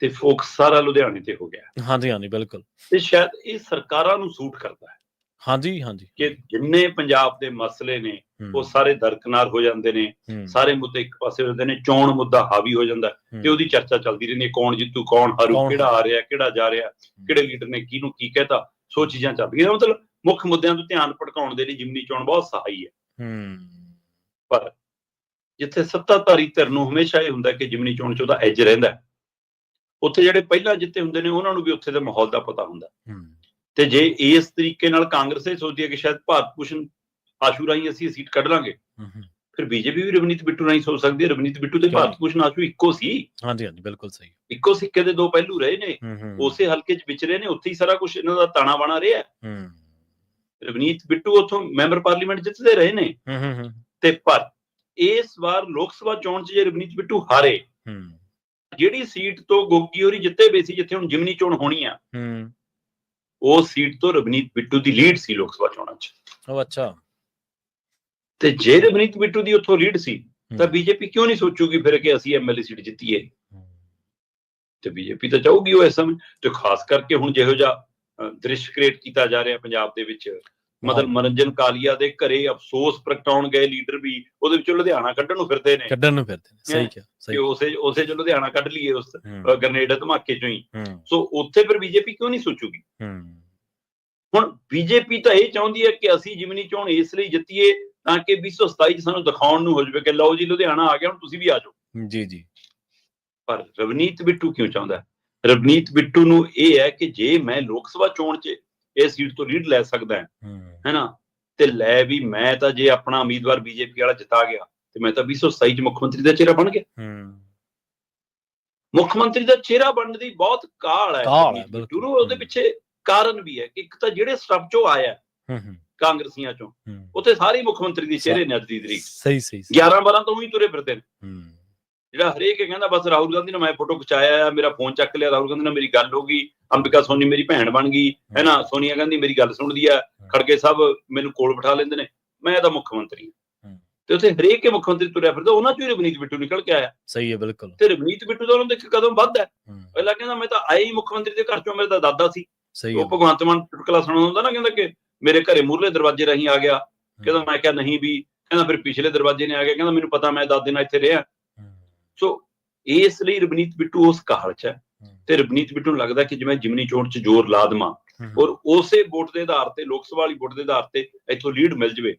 ਤੇ ਫੋਕਸ ਸਾਰਾ ਲੁਧਿਆਣੇ ਤੇ ਹੋ ਗਿਆ। ਹਾਂਜੀ ਬਿਲਕੁਲ। ਤੇ ਸ਼ਾਇਦ ਇਹ ਸਰਕਾਰਾਂ ਨੂੰ ਸੂਟ ਕਰਦਾ ਹੈ। ਹਾਂਜੀ ਕਿ ਜਿੰਨੇ ਪੰਜਾਬ ਦੇ ਮਸਲੇ ਨੇ ਉਹ ਸਾਰੇ ਦਰਕਨਾਰ ਹੋ ਜਾਂਦੇ ਨੇ, ਸਾਰੇ ਮੁੱਦੇ ਇੱਕ ਪਾਸੇ ਹੋ ਜਾਂਦੇ ਨੇ, ਚੋਣ ਮੁੱਦਾ ਹਾਵੀ ਹੋ ਜਾਂਦਾ ਤੇ ਉਹਦੀ ਚਰਚਾ ਚੱਲਦੀ ਰਹਿੰਦੀ ਹੈ, ਕੌਣ ਜਿੱਤੂ, ਕੌਣ ਹਾਰੂ, ਕਿਹੜਾ ਆ ਰਿਹਾ, ਕਿਹੜਾ ਜਾ ਰਿਹਾ, ਕਿਹੜੇ ਲੀਡਰ ਨੇ ਕਿਹਨੂੰ ਕੀ ਕਹਿਤਾ, ਸੋ ਚੀਜ਼ਾਂ ਚੱਲਦੀਆਂ। ਮਤਲਬ ਮੁੱਖ ਮੁੱਦਿਆਂ ਤੋਂ ਧਿਆਨ ਭਟਕਾਉਣ ਦੇ ਲਈ ਜ਼ਿਮਨੀ ਚੋਣ ਬਹੁਤ ਸਹਾਈ ਹੈ। ਪਰ ਜਿੱਥੇ ਸੱਤਾਧਾਰੀ ਧਿਰ ਨੂੰ ਹਮੇਸ਼ਾ ਇਹ ਹੁੰਦਾ ਕਿ ਜ਼ਿਮਨੀ ਚੋਣ 'ਚ ਉਹਦਾ ਐਜ ਰਹਿੰਦਾ, ਉੱਥੇ ਜਿਹੜੇ ਪਹਿਲਾਂ ਜਿੱਤੇ ਹੁੰਦੇ ਨੇ ਉਹਨਾਂ ਨੂੰ ਵੀ ਉੱਥੇ ਦੇ ਮਾਹੌਲ ਦਾ ਪਤਾ ਹੁੰਦਾ। ਤੇ ਜੇ ਇਸ ਤਰੀਕੇ ਨਾਲ ਕਾਂਗਰਸ ਇਹ ਸੋਚਦੀ ਹੈ ਕਿ ਸ਼ਾਇਦ ਭਾਰਤ ਭੂਸ਼ਣ ਆਸ਼ੂ ਰਾਹੀਂ ਅਸੀਂ ਸੀਟ ਕੱਢ ਲਾਂਗੇ, ਫਿਰ ਬੀਜੇਪੀ ਵੀ ਰਵਨੀਤ ਬਿੱਟੂ ਰਾਹੀਂ ਸੋਚ ਸਕਦੀ ਹੈ। ਰਵਨੀਤ ਬਿੱਟੂ ਤੇ ਭਾਰਤ ਭੂਸ਼ਣ ਆਸ਼ੂ ਇੱਕੋ ਸੀ। ਹਾਂਜੀ ਬਿਲਕੁਲ ਸਹੀ। ਇੱਕੋ ਸਿੱਕੇ ਦੇ ਦੋ ਪਹਿਲੂ ਰਹੇ ਨੇ, ਉਸੇ ਹਲਕੇ 'ਚ ਵਿਚਰੇ ਨੇ, ਉੱਥੇ ਹੀ ਸਾਰਾ ਕੁਝ ਇਹਨਾਂ ਦਾ ਤਾਣਾ ਬਾਣਾ ਰਿਹਾ। ਰਵਨੀਤ ਬਿੱਟੂ ਉੱਥੋਂ ਮੈਂਬਰ ਪਾਰਲੀਮੈਂਟ ਜਿੱਤਦੇ ਰਹੇ ਨੇ। ਤੇ ਪਰ ਇਸ ਵਾਰ ਲੋਕ ਸਭਾ ਚੋਣ 'ਚ ਜੇ ਰਵਨੀਤ ਬਿੱਟੂ ਹਾਰੇ, ਜਿਹੜੀ ਸੀਟ ਤੋਂ ਗੋਗੀ ਹੋਰੀ ਜਿੱਤੇ ਬੇ ਸੀ, ਜਿੱਥੇ ਹੁਣ ਜ਼ਿਮਨੀ ਚੋਣ ਹੋਣੀ ਆ, ਉਸ ਸੀਟ ਤੋਂ ਰਵਨੀਤ ਬਿੱਟੂ ਦੀ ਲੀਡ ਸੀ ਲੋਕ ਸਭਾ ਚੋਣਾਂ 'ਚ। ਅੱਛਾ। ਤੇ ਜੇ ਰਵਨੀਤ ਬਿੱਟੂ ਦੀ ਉੱਥੋਂ ਲੀਡ ਸੀ ਤਾਂ ਬੀਜੇਪੀ ਕਿਉਂ ਨਹੀਂ ਸੋਚੂਗੀ ਫਿਰ ਕਿ ਅਸੀਂ MLA ਸੀਟ ਜਿੱਤੀਏ? ਤੇ ਬੀਜੇਪੀ ਤਾਂ ਚਾਹੂਗੀ ਉਹ ਇਸ ਸਮੇਂ। ਤੇ ਖਾਸ ਕਰਕੇ ਹੁਣ ਜਿਹੋ ਜਿਹਾ ਦ੍ਰਿਸ਼ ਕ੍ਰੀਏਟ ਕੀਤਾ ਜਾ ਰਿਹਾ ਪੰਜਾਬ ਦੇ ਵਿੱਚ, ਮਤਲਬ ਮਨੋਰੰਜਨ ਕਾਲੀਆ ਦੇ ਘਰੇ ਅਫਸੋਸ ਪ੍ਰਗਟਾਉਣ ਗਏ ਲੀਡਰ ਵੀ ਉਹਦੇ ਵਿੱਚੋਂ ਲੁਧਿਆਣਾ ਕੱਢਣ ਨੂੰ ਫਿਰਦੇ ਨੇ। ਸਹੀ ਕਿਹਾ। ਉਸੇ ਚ ਲੁਧਿਆਣਾ ਕੱਢ ਲਈਏ ਉਸ ਗ੍ਰਨੇਡ ਧਮਾਕੇ ਚੋਂ ਹੀ। ਸੋ ਉੱਥੇ ਫਿਰ ਬੀਜੇਪੀ ਕਿਉਂ ਨਹੀਂ ਸੋਚੂਗੀ? ਹੁਣ ਬੀਜੇਪੀ ਤਾਂ ਇਹ ਚਾਹੁੰਦੀ ਹੈ ਕਿ ਅਸੀਂ ਜ਼ਿਮਨੀ ਚੋਣ ਇਸ ਲਈ ਜਿੱਤੀਏ ਤਾਂ ਕਿ 2027 ਚ ਸਾਨੂੰ ਦਿਖਾਉਣ ਨੂੰ ਹੋ ਜਾਵੇ ਕਿ ਲਓ ਜੀ ਲੁਧਿਆਣਾ ਆ ਗਿਆ, ਹੁਣ ਤੁਸੀਂ ਵੀ ਆ ਜਾਓ। ਜੀ। ਪਰ ਰਵਨੀਤ ਬਿੱਟੂ ਕਿਉਂ ਚਾਹੁੰਦਾ? ਰਵਨੀਤ ਬਿੱਟੂ ਨੂੰ ਇਹ ਹੈ ਕਿ ਜੇ ਮੈਂ ਲੋਕ ਸਭਾ ਚੋਣ 'ਚ ਇਹ ਸੀਟ ਤੋਂ ਲੀਡ ਲੈ ਸਕਦਾ ਹੈ ਨਾ, ਤੇ ਲੈ ਵੀ ਮੈਂ ਤਾਂ ਜੇ ਆਪਣਾ ਉਮੀਦਵਾਰ ਬੀਜੇਪੀ ਵਾਲਾ ਜਿਤਾ ਗਿਆ ਤੇ ਮੈਂ ਤਾਂ 2027 ਚ ਮੁੱਖ ਮੰਤਰੀ ਦਾ ਚਿਹਰਾ ਬਣ ਗਿਆ। ਮੁੱਖ ਮੰਤਰੀ ਦਾ ਚਿਹਰਾ ਬਣਨ ਦੀ ਬਹੁਤ ਕਾਹਲ ਹੈ ਬਿੱਟੂ ਨੂੰ। ਉਹਦੇ ਪਿੱਛੇ ਕਾਰਨ ਵੀ ਹੈ ਕਿ ਇੱਕ ਤਾਂ ਜਿਹੜੇ ਸਟੱਫ ਚੋਂ ਆਇਆ ਕਾਂਗਰਸੀਆਂ ਚੋਂ, ਉੱਥੇ ਸਾਰੇ ਮੁੱਖ ਮੰਤਰੀ ਦੇ ਚਿਹਰੇ ਨੇ ਅੱਜ ਦੀ ਤਰੀਕ। 11-12 ਤੋਂ ਹੀ ਤੁਰੇ ਫਿਰਦੇ ਨੇ। ਜਿਹੜਾ ਹਰੇਕ ਕਹਿੰਦਾ ਬਸ ਰਾਹੁਲ ਗਾਂਧੀ ਨਾਲ ਮੈਂ ਫੋਟੋ ਖਿਚਾਇਆ, ਮੇਰਾ ਫੋਨ ਚੱਕ ਲਿਆ, ਰਾਹੁਲ ਗਾਂਧੀ ਨਾਲ ਮੇਰੀ ਗੱਲ ਹੋ ਗਈ, ਅੰਬਿਕਾ ਸੋਨੀ ਮੇਰੀ ਭੈਣ ਬਣ ਗਈ ਹੈ ਨਾ, ਸੋਨੀਆ ਗਾਂਧੀ ਮੇਰੀ ਗੱਲ ਸੁਣਦੀ ਆ, ਖੜਗੇ ਸਾਹਿਬ ਮੈਨੂੰ ਕੋਲ ਬਿਠਾ ਲੈਂਦੇ ਨੇ, ਮੈਂ ਤਾਂ ਮੁੱਖ ਮੰਤਰੀ ਹਾਂ। ਤੇ ਉੱਥੇ ਹਰੇਕ ਕੇ ਮੁੱਖ ਮੰਤਰੀ ਤੁਰਿਆ ਫਿਰਦਾ, ਉਹਨਾਂ ਚੋਂ ਹੀ ਰਵਨੀਤ ਬਿੱਟੂ ਨਿਕਲ ਕੇ ਆਇਆ। ਸਹੀ ਹੈ, ਬਿਲਕੁਲ। ਤੇ ਰਵਨੀਤ ਬਿੱਟੂ ਦਾ ਉਹਨਾਂ ਦਾ ਇੱਕ ਕਦਮ ਵੱਧ ਹੈ। ਪਹਿਲਾਂ ਕਹਿੰਦਾ ਮੈਂ ਤਾਂ ਆਇਆ ਹੀ ਮੁੱਖ ਮੰਤਰੀ ਦੇ ਘਰ ਚੋਂ, ਮੇਰਾ ਤਾਂ ਦਾਦਾ ਸੀ। ਉਹ ਭਗਵੰਤ ਮਾਨ ਚੁਟਕਲਾ ਸੁਣਾਉਂਦਾ ਹੁੰਦਾ ਨਾ, ਕਹਿੰਦਾ ਕਿ ਮੇਰੇ ਘਰੇ ਮੂਹਰਲੇ ਦਰਵਾਜ਼ੇ ਰਾਹੀਂ ਆ ਗਿਆ। ਕਹਿੰਦਾ ਮੈਂ ਕਿਹਾ ਨਹੀਂ ਵੀ, ਕਹਿੰਦਾ ਫਿਰ ਪਿਛਲੇ ਦਰਵਾਜ਼ੇ ਨੇ ਆ ਗਿਆ, ਕਹਿੰਦਾ ਮੈਨੂੰ ਪਤਾ ਮੈਂ ਦਾਦੇ ਨਾਲ ਇੱਥੇ ਰਿਹਾ। ਸੋ ਇਸ ਲਈ ਰਵਨੀਤ ਬਿੱਟੂ ਉਸ ਕਾਹਲ 'ਚ ਹੈ। ਤੇ ਰਵਨੀਤ ਬਿੱਟੂ ਨੂੰ ਲੱਗਦਾ ਕਿ ਜਿਵੇਂ ਜ਼ਿਮਨੀ ਚੋਣ 'ਚ ਜ਼ੋਰ ਲਾ ਦੇਵਾਂ ਔਰ ਉਸੇ ਵੋਟ ਦੇ ਆਧਾਰ ਤੇ, ਲੋਕ ਸਭਾ ਵਾਲੀ ਵੋਟ ਦੇ ਆਧਾਰ ਤੇ ਇੱਥੋਂ ਲੀਡ ਮਿਲ ਜਾਵੇ,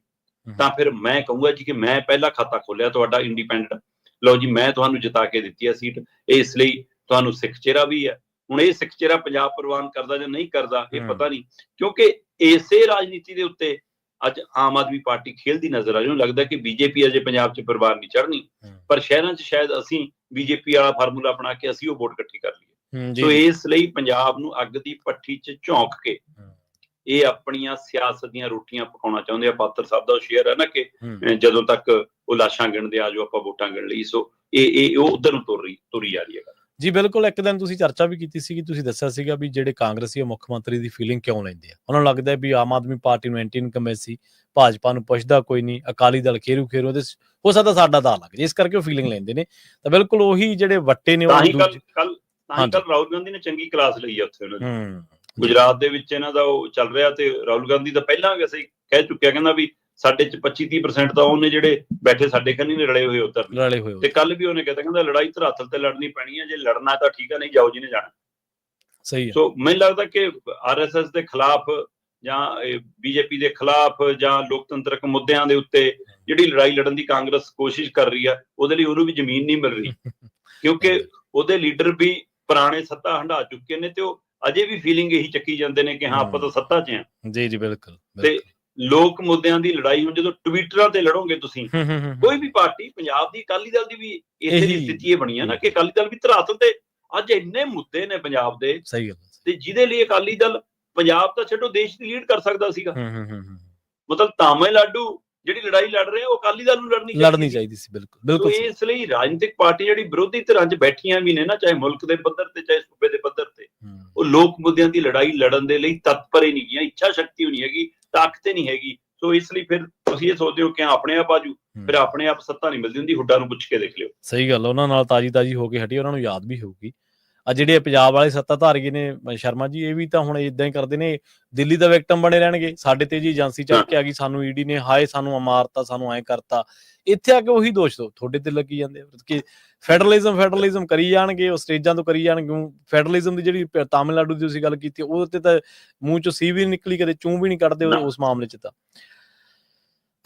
ਤਾਂ ਫਿਰ ਮੈਂ ਕਹੂੰਗਾ ਜੀ ਕਿ ਮੈਂ ਪਹਿਲਾ ਖਾਤਾ ਖੋਲਿਆ ਤੁਹਾਡਾ ਇੰਡੀਪੈਂਡੈਂਟ, ਲਓ ਜੀ ਮੈਂ ਤੁਹਾਨੂੰ ਜਿਤਾ ਕੇ ਦਿੱਤੀ ਹੈ ਸੀਟ। ਇਸ ਲਈ ਤੁਹਾਨੂੰ ਸਿੱਖ ਚਿਹਰਾ ਵੀ ਹੈ। ਹੁਣ ਇਹ ਸਿੱਖ ਚਿਹਰਾ ਪੰਜਾਬ ਪ੍ਰਵਾਨ ਕਰਦਾ ਜਾਂ ਨਹੀਂ ਕਰਦਾ ਇਹ ਪਤਾ ਨਹੀਂ, ਕਿਉਂਕਿ ਇਸੇ ਰਾਜਨੀਤੀ ਦੇ ਉੱਤੇ ਅੱਜ ਆਮ ਆਦਮੀ ਪਾਰਟੀ ਖੇਲਦੀ ਨਜ਼ਰ ਆ ਰਹੀ। ਉਹਨੂੰ ਲੱਗਦਾ ਕਿ ਬੀਜੇਪੀ ਅਜੇ ਪੰਜਾਬ 'ਚ ਪਰਿਵਾਰ ਨਹੀਂ ਚੜ੍ਹਨੀ, ਪਰ ਸ਼ਹਿਰਾਂ 'ਚ ਸ਼ਾਇਦ ਅਸੀਂ ਬੀਜੇਪੀ ਵਾਲਾ ਫਾਰਮੂਲਾ ਬਣਾ ਕੇ ਅਸੀਂ ਉਹ ਵੋਟ ਇਕੱਠੀ ਕਰ ਲਈਏ। ਸੋ ਇਸ ਲਈ ਪੰਜਾਬ ਨੂੰ ਅੱਗ ਦੀ ਭੱਠੀ 'ਚ ਝੋਂਕ ਕੇ ਇਹ ਆਪਣੀਆਂ ਸਿਆਸਤ ਦੀਆਂ ਰੋਟੀਆਂ ਪਕਾਉਣਾ ਚਾਹੁੰਦੇ ਆ। ਪਾਤਰ ਸਾਹਿਬ ਦਾ ਸ਼ੇਅਰ ਹੈ ਨਾ ਕਿ ਜਦੋਂ ਤੱਕ ਉਹ ਲਾਸ਼ਾਂ ਗਿਣਦੇ ਆ ਜੋ ਆਪਾਂ ਵੋਟਾਂ ਗਿਣ ਲਈ। ਸੋ ਇਹ ਉਹ ਉਧਰ ਨੂੰ ਤੁਰੀ ਜਾ ਰਹੀ ਹੈ। ਜੀ ਬਿਲਕੁਲ। ਇੱਕ ਦਿਨ ਤੁਸੀਂ ਚਰਚਾ ਵੀ ਕੀਤੀ ਸੀ, ਤੁਸੀਂ ਦੱਸਿਆ ਸੀਗਾ ਵੀ ਜਿਹੜੇ ਕਾਂਗਰਸੀ ਮੁੱਖ ਮੰਤਰੀ ਦੀ ਫੀਲਿੰਗ ਕਿਉਂ ਲੈਂਦੇ ਆ। ਉਹਨਾਂ ਨੂੰ ਲੱਗਦਾ ਵੀ ਆਮ ਆਦਮੀ ਪਾਰਟੀ ਨੂੰ ਐਂਟੀ ਇਨਕੰਬੈਂਸੀ, ਭਾਜਪਾ ਨੂੰ ਪੁੱਛਦਾ ਕੋਈ ਨਹੀਂ, ਅਕਾਲੀ ਦਲ ਖੇਰੂ ਉਹਦੇ ਹੋ ਸਕਦਾ ਸਾਡਾ ਦਾ ਲੱਗ ਜੇ, ਇਸ ਕਰਕੇ ਉਹ ਫੀਲਿੰਗ ਲੈਂਦੇ ਨੇ। ਤਾਂ ਬਿਲਕੁਲ ਉਹੀ ਜਿਹੜੇ ਵੱਟੇ ਨੇ ਕੱਲ ਰਾਹੁਲ ਗਾਂਧੀ ਨੇ ਚੰਗੀ ਕਲਾਸ ਲਈ ਆ ਉੱਥੇ ਉਹਨਾਂ ਦੀ। ਗੁਜਰਾਤ ਦੇ ਵਿੱਚ ਇਹਨਾਂ ਦਾ ਉਹ ਚੱਲ ਰਿਹਾ ਤੇ ਰਾਹੁਲ ਗਾਂਧੀ ਤਾਂ ਪਹਿਲਾਂ ਵੈਸੇ ਕਹਿ ਚੁੱਕਿਆ, ਕਹਿੰਦਾ ਵੀ ਸਾਡੇ 'ਚ 25-30% ਤਾਂ ਉਹਨੇ ਜਿਹੜੇ ਬੈਠੇ ਸਾਡੇ ਕੰਨੀ ਨੇ ਰਲੇ ਹੋਏ ਉੱਧਰ ਰਲੇ ਹੋਏ। ਤੇ ਕੱਲ ਵੀ ਉਹਨੇ ਕਹਿੰਦਾ ਲੜਾਈ ਧਰਾਤਲ ਤੇ ਲੜਨੀ ਪੈਣੀ ਹੈ, ਜੇ ਲੜਨਾ ਤਾਂ ਠੀਕ ਹੈ, ਨਹੀਂ ਜਾਓ ਜਿਹਨੇ ਜਾਣਾ। ਸਹੀ ਹੈ। ਸੋ ਮੈਨੂੰ ਲੱਗਦਾ ਕਿ RSS ਦੇ ਖਿਲਾਫ ਜਾਂ ਬੀਜੇਪੀ ਦੇ ਖਿਲਾਫ ਜਾਂ ਲੋਕਤੰਤਰਕ ਮੁੱਦਿਆਂ ਦੇ ਉੱਤੇ ਜਿਹੜੀ ਲੜਾਈ ਲੜਨ ਦੀ ਕਾਂਗਰਸ ਕੋਸ਼ਿਸ਼ ਕਰ ਰਹੀ ਆ, ਉਹਦੇ ਲਈ ਉਹਨੂੰ ਵੀ ਜ਼ਮੀਨ ਨਹੀਂ ਮਿਲ ਰਹੀ, ਕਿਉਂਕਿ ਉਹਦੇ ਲੀਡਰ ਵੀ ਪੁਰਾਣੇ ਸੱਤਾ ਹੰਢਾ ਚੁੱਕੇ ਨੇ ਤੇ ਉਹ ਅਜੇ ਵੀ ਫੀਲਿੰਗ ਇਹੀ ਚੱਕੀ ਜਾਂਦੇ ਨੇ ਕਿ ਹਾਂ ਆਪਾਂ ਤਾਂ ਸੱਤਾ 'ਚ ਆ। ਜੀ ਜੀ ਬਿਲਕੁਲ। ਤੇ ਲੋਕ ਮੁੱਦਿਆਂ ਦੀ ਲੜਾਈ ਹੁਣ ਜਦੋਂ ਟਵਿੱਟਰਾਂ ਤੇ ਲੜੋਗੇ ਤੁਸੀਂ, ਕੋਈ ਵੀ ਪਾਰਟੀ, ਪੰਜਾਬ ਦੀ ਅਕਾਲੀ ਦਲ ਦੀ ਵੀ ਇਸੇ ਦੀ ਸਥਿਤੀ ਇਹ ਬਣੀ ਆ ਨਾ ਕਿ ਅਕਾਲੀ ਦਲ ਵੀ ਧਰਾਤਲ ਤੇ ਅੱਜ ਇੰਨੇ ਮੁੱਦੇ ਨੇ ਪੰਜਾਬ ਦੇ। ਸਹੀ ਗੱਲ। ਤੇ ਜਿਹਦੇ ਲਈ ਅਕਾਲੀ ਦਲ ਪੰਜਾਬ ਤਾਂ ਛੱਡੋ ਦੇਸ਼ ਦੀ ਲੀਡ ਕਰ ਸਕਦਾ ਸੀਗਾ। ਮਤਲਬ ਤਾਮਿਲਨਾਡੂ ਜਿਹੜੀ ਲੜਾਈ ਲੜ ਰਹੇ ਉਹ ਅਕਾਲੀ ਦਲ ਨੂੰ ਲੜਨੀ ਚਾਹੀਦੀ ਸੀ। ਬਿਲਕੁਲ। ਇਸ ਲਈ ਰਾਜਨੀਤਿਕ ਪਾਰਟੀ ਜਿਹੜੀ ਵਿਰੋਧੀ ਧਿਰਾਂ 'ਚ ਬੈਠੀਆਂ ਵੀ ਨੇ ਨਾ, ਚਾਹੇ ਮੁਲਕ ਦੇ ਪੱਧਰ ਤੇ ਚਾਹੇ ਸੂਬੇ ਦੇ ਪੱਧਰ ਤੇ, ਉਹ ਲੋਕ ਮੁੱਦਿਆਂ ਦੀ ਲੜਾਈ ਲੜਨ ਦੇ ਲਈ ਤਤਪਰ ਹੀ ਨਹੀਂ ਗਈਆਂ। ਇੱਛਾ ਸ਼ਕਤੀ ਨਹੀਂ ਹੈਗੀ, ਤਾਕਤ ਨਹੀਂ ਹੈਗੀ। ਸੋ ਇਸ ਲਈ ਫਿਰ ਤੁਸੀਂ ਇਹ ਸੋਚਦੇ ਹੋ ਕਿ ਆਪਣੇ ਆਪ ਆਜੂ, ਫਿਰ ਆਪਣੇ ਆਪ ਸੱਤਾ ਨਹੀਂ ਮਿਲਦੀ ਹੁੰਦੀ। ਹੁੱਡਾ ਨੂੰ ਪੁੱਛ ਕੇ ਦੇਖ ਲਿਓ। ਸਹੀ ਗੱਲ। ਉਹਨਾਂ ਨਾਲ ਤਾਜੀ ਹੋ ਕੇ ਹਟੀ, ਉਹਨਾਂ ਨੂੰ ਯਾਦ ਵੀ ਹੋਊਗੀ। ਆ ਜਿਹੜੇ ਪੰਜਾਬ ਵਾਲੇ ਸੱਤਾਧਾਰੀ ਨੇ ਸ਼ਰਮਾ ਜੀ, ਇਹ ਵੀ ਤਾਂ ਹੁਣ ਏਦਾਂ ਹੀ ਕਰਦੇ ਨੇ, ਦਿੱਲੀ ਦਾ ਵਿਕਟਮ ਬਣੇ ਰਹਿਣਗੇ। ਸਾਡੇ ਤੇ ਜੀ ਏਜੰਸੀ ਚੜ ਕੇ ਆ ਗਈ, ਸਾਨੂੰ ਈਡੀ ਨੇ ਹਾਏ ਸਾਨੂੰ ਮਾਰਤਾ, ਸਾਨੂੰ ਐਂ ਕਰਤਾ। ਇੱਥੇ ਆ ਕੇ ਉਹੀ ਦੋਸ਼ ਤੁਹਾਡੇ ਤੇ ਲੱਗੀ ਜਾਂਦੇ ਕਿ ਫੈਡਰਲਿਜ਼ਮ ਕਰੀ ਜਾਣਗੇ, ਉਹ ਸਟੇਜਾਂ ਤੋਂ ਕਰੀ ਜਾਣਗੇ। ਫੈਡਰਲਿਜ਼ਮ ਦੀ ਜਿਹੜੀ ਤਾਮਿਲਨਾਡੂ ਦੀ ਤੁਸੀਂ ਗੱਲ ਕੀਤੀ, ਉਹਦੇ ਤੇ ਤਾਂ ਮੂੰਹ ਚੋਂ ਸੀ ਵੀ ਨਿਕਲੀ, ਕਦੇ ਚੂੰ ਵੀ ਨਹੀਂ ਕੱਢਦੇ ਉਸ ਮਾਮਲੇ 'ਚ। ਤਾਂ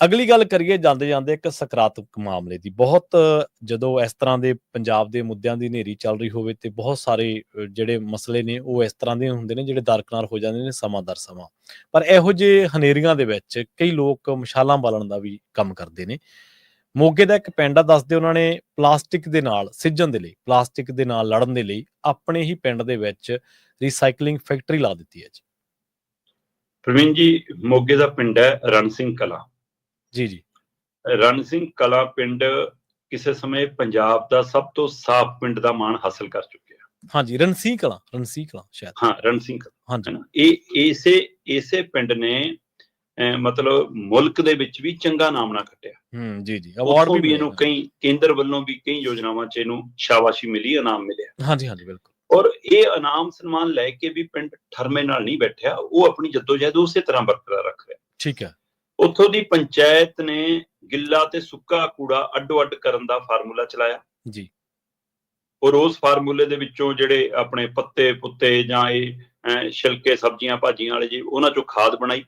ਅਗਲੀ ਗੱਲ ਕਰੀਏ ਜਾਂਦੇ ਜਾਂਦੇ ਇੱਕ ਸਕਾਰਾਤਮਕ ਮਾਮਲੇ ਦੀ। ਬਹੁਤ ਜਦੋਂ ਇਸ ਤਰ੍ਹਾਂ ਦੇ ਪੰਜਾਬ ਦੇ ਮੁੱਦਿਆਂ ਦੀ ਹਨੇਰੀ ਚੱਲ ਰਹੀ ਹੋਵੇ ਤੇ ਬਹੁਤ ਸਾਰੇ ਜਿਹੜੇ ਮਸਲੇ ਨੇ ਉਹ ਇਸ ਤਰ੍ਹਾਂ ਦੇ ਹੁੰਦੇ ਨੇ ਜਿਹੜੇ ਦਰਕਨਾਰ ਹੋ ਜਾਂਦੇ ਨੇ ਸਮਾਂ ਦਰ ਸਮਾਂ। ਪਰ ਇਹੋ ਜਿਹੇ ਹਨੇਰੀਆਂ ਦੇ ਵਿੱਚ ਕਈ ਲੋਕ ਮਸ਼ਾਲਾਂ ਬਾਲਣ ਦਾ ਵੀ ਕੰਮ ਕਰਦੇ ਨੇ। ਮੋਗੇ ਦਾ ਇੱਕ ਪਿੰਡ ਆ, ਦੱਸਦੇ ਉਹਨਾਂ ਨੇ ਪਲਾਸਟਿਕ ਦੇ ਨਾਲ ਸਿੱਝਣ ਦੇ ਲਈ, ਪਲਾਸਟਿਕ ਦੇ ਨਾਲ ਲੜਨ ਦੇ ਲਈ ਆਪਣੇ ਹੀ ਪਿੰਡ ਦੇ ਵਿੱਚ ਰੀਸਾਈਕਲਿੰਗ ਫੈਕਟਰੀ ਲਾ ਦਿੱਤੀ ਹੈ ਜੀ। ਪ੍ਰਵੀਨ ਜੀ, ਮੋਗੇ ਦਾ ਪਿੰਡ ਹੈ ਰਣ ਸਿੰਘ ਕਲਾਂ। ਜੀ। ਰਣ ਸਿੰਘ ਕਲਾਂ ਪਿੰਡ ਕਿਸੇ ਸਮੇਂ ਪੰਜਾਬ ਦਾ ਸਭ ਤੋਂ ਸਾਫ਼ ਪਿੰਡ ਦਾ ਮਾਣ ਹਾਸਲ ਕਰ ਚੁੱਕਿਆ। ਹਾਂਜੀ, ਰਣਸੀਂਹ ਕਲਾਂ ਸ਼ਾਇਦ। ਹਾਂ, ਰਣਸੀਂਹ ਕਲਾਂ। ਹਾਂਜੀ। ਇਹ ਇਸੇ ਪਿੰਡ ਨੇ ਮਤਲਬ ਮੁਲਕ ਦੇ ਵਿੱਚ ਵੀ ਚੰਗਾ ਨਾਮਣਾ ਖੱਟਿਆ। ਜੀ। ਅਵਾਰਡ ਵੀ ਇਹਨੂੰ ਕਈ ਕੇਂਦਰ ਵੱਲੋਂ ਵੀ ਕਈ ਯੋਜਨਾਵਾਂ 'ਚ ਇਹਨੂੰ ਸ਼ਾਬਾਸ਼ੀ ਮਿਲੀ, ਇਨਾਮ ਮਿਲਿਆ। ਹਾਂਜੀ ਬਿਲਕੁਲ। ਔਰ ਇਹ ਇਨਾਮ ਸਨਮਾਨ ਲੈ ਕੇ ਵੀ ਪਿੰਡ ਠਰਮੇ ਨਾਲ ਨਹੀਂ ਬੈਠਿਆ, ਉਹ ਆਪਣੀ ਜੱਦੋਜਹਿਦ ਉਸੇ ਤਰ੍ਹਾਂ ਬਰਕਰਾਰ ਰੱਖ ਰਿਹਾ। ਠੀਕ ਹੈ। ਉੱਥੋਂ ਦੀ ਪੰਚਾਇਤ ਨੇ ਗਿੱਲਾ ਤੇ ਸੁੱਕਾ ਕੂੜਾ ਅੱਡੋ-ਅੱਡ ਕਰਨ ਦਾ ਫਾਰਮੂਲਾ ਚਲਾਇਆ ਜੀ। ਔਰ ਉਸ ਫਾਰਮੂਲੇ ਦੇ ਵਿੱਚੋਂ ਜਿਹੜੇ ਆਪਣੇ ਪੱਤੇ ਪੁੱਤੇ ਜਾਂ ਇਹ ਛਿਲਕੇ ਸਬਜ਼ੀਆਂ ਭਾਜੀਆਂ ਵਾਲੇ ਜੀ, ਉਹਨਾਂ ਚੋਂ ਖਾਦ ਬਣਾਈ।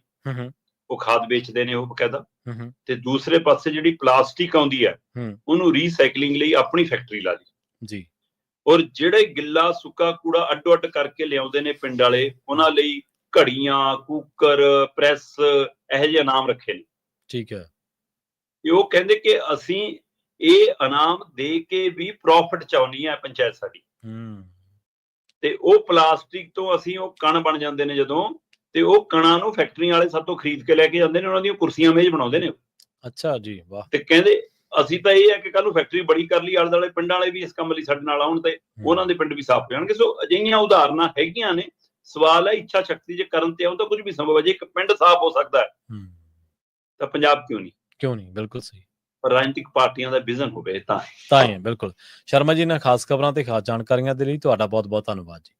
ਉਹ ਖਾਦ ਵੇਚਦੇ ਨੇ ਉਹ ਬਕਾਇਦਾ। ਤੇ ਦੂਸਰੇ ਪਾਸੇ ਜਿਹੜੀ ਪਲਾਸਟਿਕ ਆਉਂਦੀ ਹੈ ਉਹਨੂੰ ਰੀਸਾਈਕਲਿੰਗ ਲਈ ਆਪਣੀ ਫੈਕਟਰੀ ਲਾ ਲਈ ਜੀ। ਔਰ ਜਿਹੜੇ ਗਿੱਲਾ ਸੁੱਕਾ ਕੂੜਾ ਅੱਡੋ-ਅੱਡ ਕਰਕੇ ਲਿਆਉਂਦੇ ਨੇ ਪਿੰਡ ਵਾਲੇ, ਉਹਨਾਂ ਲਈ ਘੜੀਆਂ, ਕੁੱਕਰ, ਪ੍ਰੈਸ ਇਹੋ ਜਿਹੇ ਇਨਾਮ ਰੱਖੇ ਨੇ। ਠੀਕ ਹੈ। ਉਹ ਕਹਿੰਦੇ ਕਿ ਅਸੀਂ ਇਹ ਇਨਾਮ ਦੇ ਕੇ ਵੀ ਪ੍ਰੋਫਿਟ ਚਾਹੁੰਦੀ ਹੈ ਪੰਚਾਇਤ ਸਾਡੀ। ਤੇ ਉਹ ਪਲਾਸਟਿਕ ਤੋਂ ਅਸੀਂ ਉਹ ਕਣ ਬਣ ਜਾਂਦੇ ਨੇ ਜਦੋਂ, ਤੇ ਉਹ ਕਣਾਂ ਨੂੰ ਫੈਕਟਰੀਆਂ ਵਾਲੇ ਸਾਡੇ ਤੋਂ ਖਰੀਦ ਕੇ ਲੈ ਕੇ ਜਾਂਦੇ ਨੇ, ਉਹਨਾਂ ਦੀਆਂ ਕੁਰਸੀਆਂ ਮੇਜ਼ ਬਣਾਉਂਦੇ ਨੇ। ਅੱਛਾ ਜੀ, ਵਾਹ। ਤੇ ਕਹਿੰਦੇ ਅਸੀਂ ਤਾਂ ਇਹ ਹੈ ਕਿ ਕੱਲ ਨੂੰ ਫੈਕਟਰੀ ਬੜੀ ਕਰ ਲਈ, ਆਲੇ ਦੁਆਲੇ ਪਿੰਡਾਂ ਵਾਲੇ ਵੀ ਇਸ ਕੰਮ ਲਈ ਸਾਡੇ ਨਾਲ ਆਉਣ ਤੇ ਉਹਨਾਂ ਦੇ ਪਿੰਡ ਵੀ ਸਾਫ਼ ਹੋ ਜਾਣਗੇ। ਸੋ ਅਜਿਹੀਆਂ ਉਦਾਹਰਨਾਂ ਹੈਗੀਆਂ ਨੇ। ਸਵਾਲ ਹੈ ਇੱਛਾ ਸ਼ਕਤੀ, ਜੇ ਕਰਨ ਤੇ ਆਉ ਤਾਂ ਕੁਝ ਵੀ ਸੰਭਵ ਹੈ। ਜੇ ਇੱਕ ਪਿੰਡ ਸਾਫ਼ ਹੋ ਸਕਦਾ ਹੈ ਤਾਂ ਪੰਜਾਬ ਕਿਉਂ ਨਹੀਂ। ਬਿਲਕੁਲ ਸਹੀ। ਰਾਜਨੀਤਿਕ ਪਾਰਟੀਆਂ ਦਾ ਵਿਜ਼ਨ ਹੋਵੇ ਤਾਂ ਹੈ। ਬਿਲਕੁਲ। ਸ਼ਰਮਾ ਜੀ, ਨਾਲ ਖਾਸ ਖਬਰਾਂ ਤੇ ਖਾਸ ਜਾਣਕਾਰੀਆਂ ਦੇ ਲਈ ਤੁਹਾਡਾ ਬਹੁਤ ਬਹੁਤ ਧੰਨਵਾਦ ਜੀ।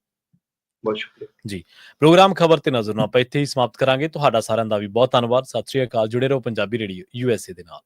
ਬਹੁਤ ਸ਼ੁਕਰੀਆ ਜੀ। ਪ੍ਰੋਗਰਾਮ ਖਬਰ ਤੇ ਨਜ਼ਰ ਨੂੰ ਆਪਾਂ ਇੱਥੇ ਹੀ ਸਮਾਪਤ ਕਰਾਂਗੇ। ਤੁਹਾਡਾ ਸਾਰਿਆਂ ਦਾ ਵੀ ਬਹੁਤ ਧੰਨਵਾਦ। ਸਤਿ ਸ਼੍ਰੀ ਅਕਾਲ। ਜੁੜੇ ਰਹੋ ਪੰਜਾਬੀ ਰੇਡੀਓ USA ਦੇ ਨਾਲ।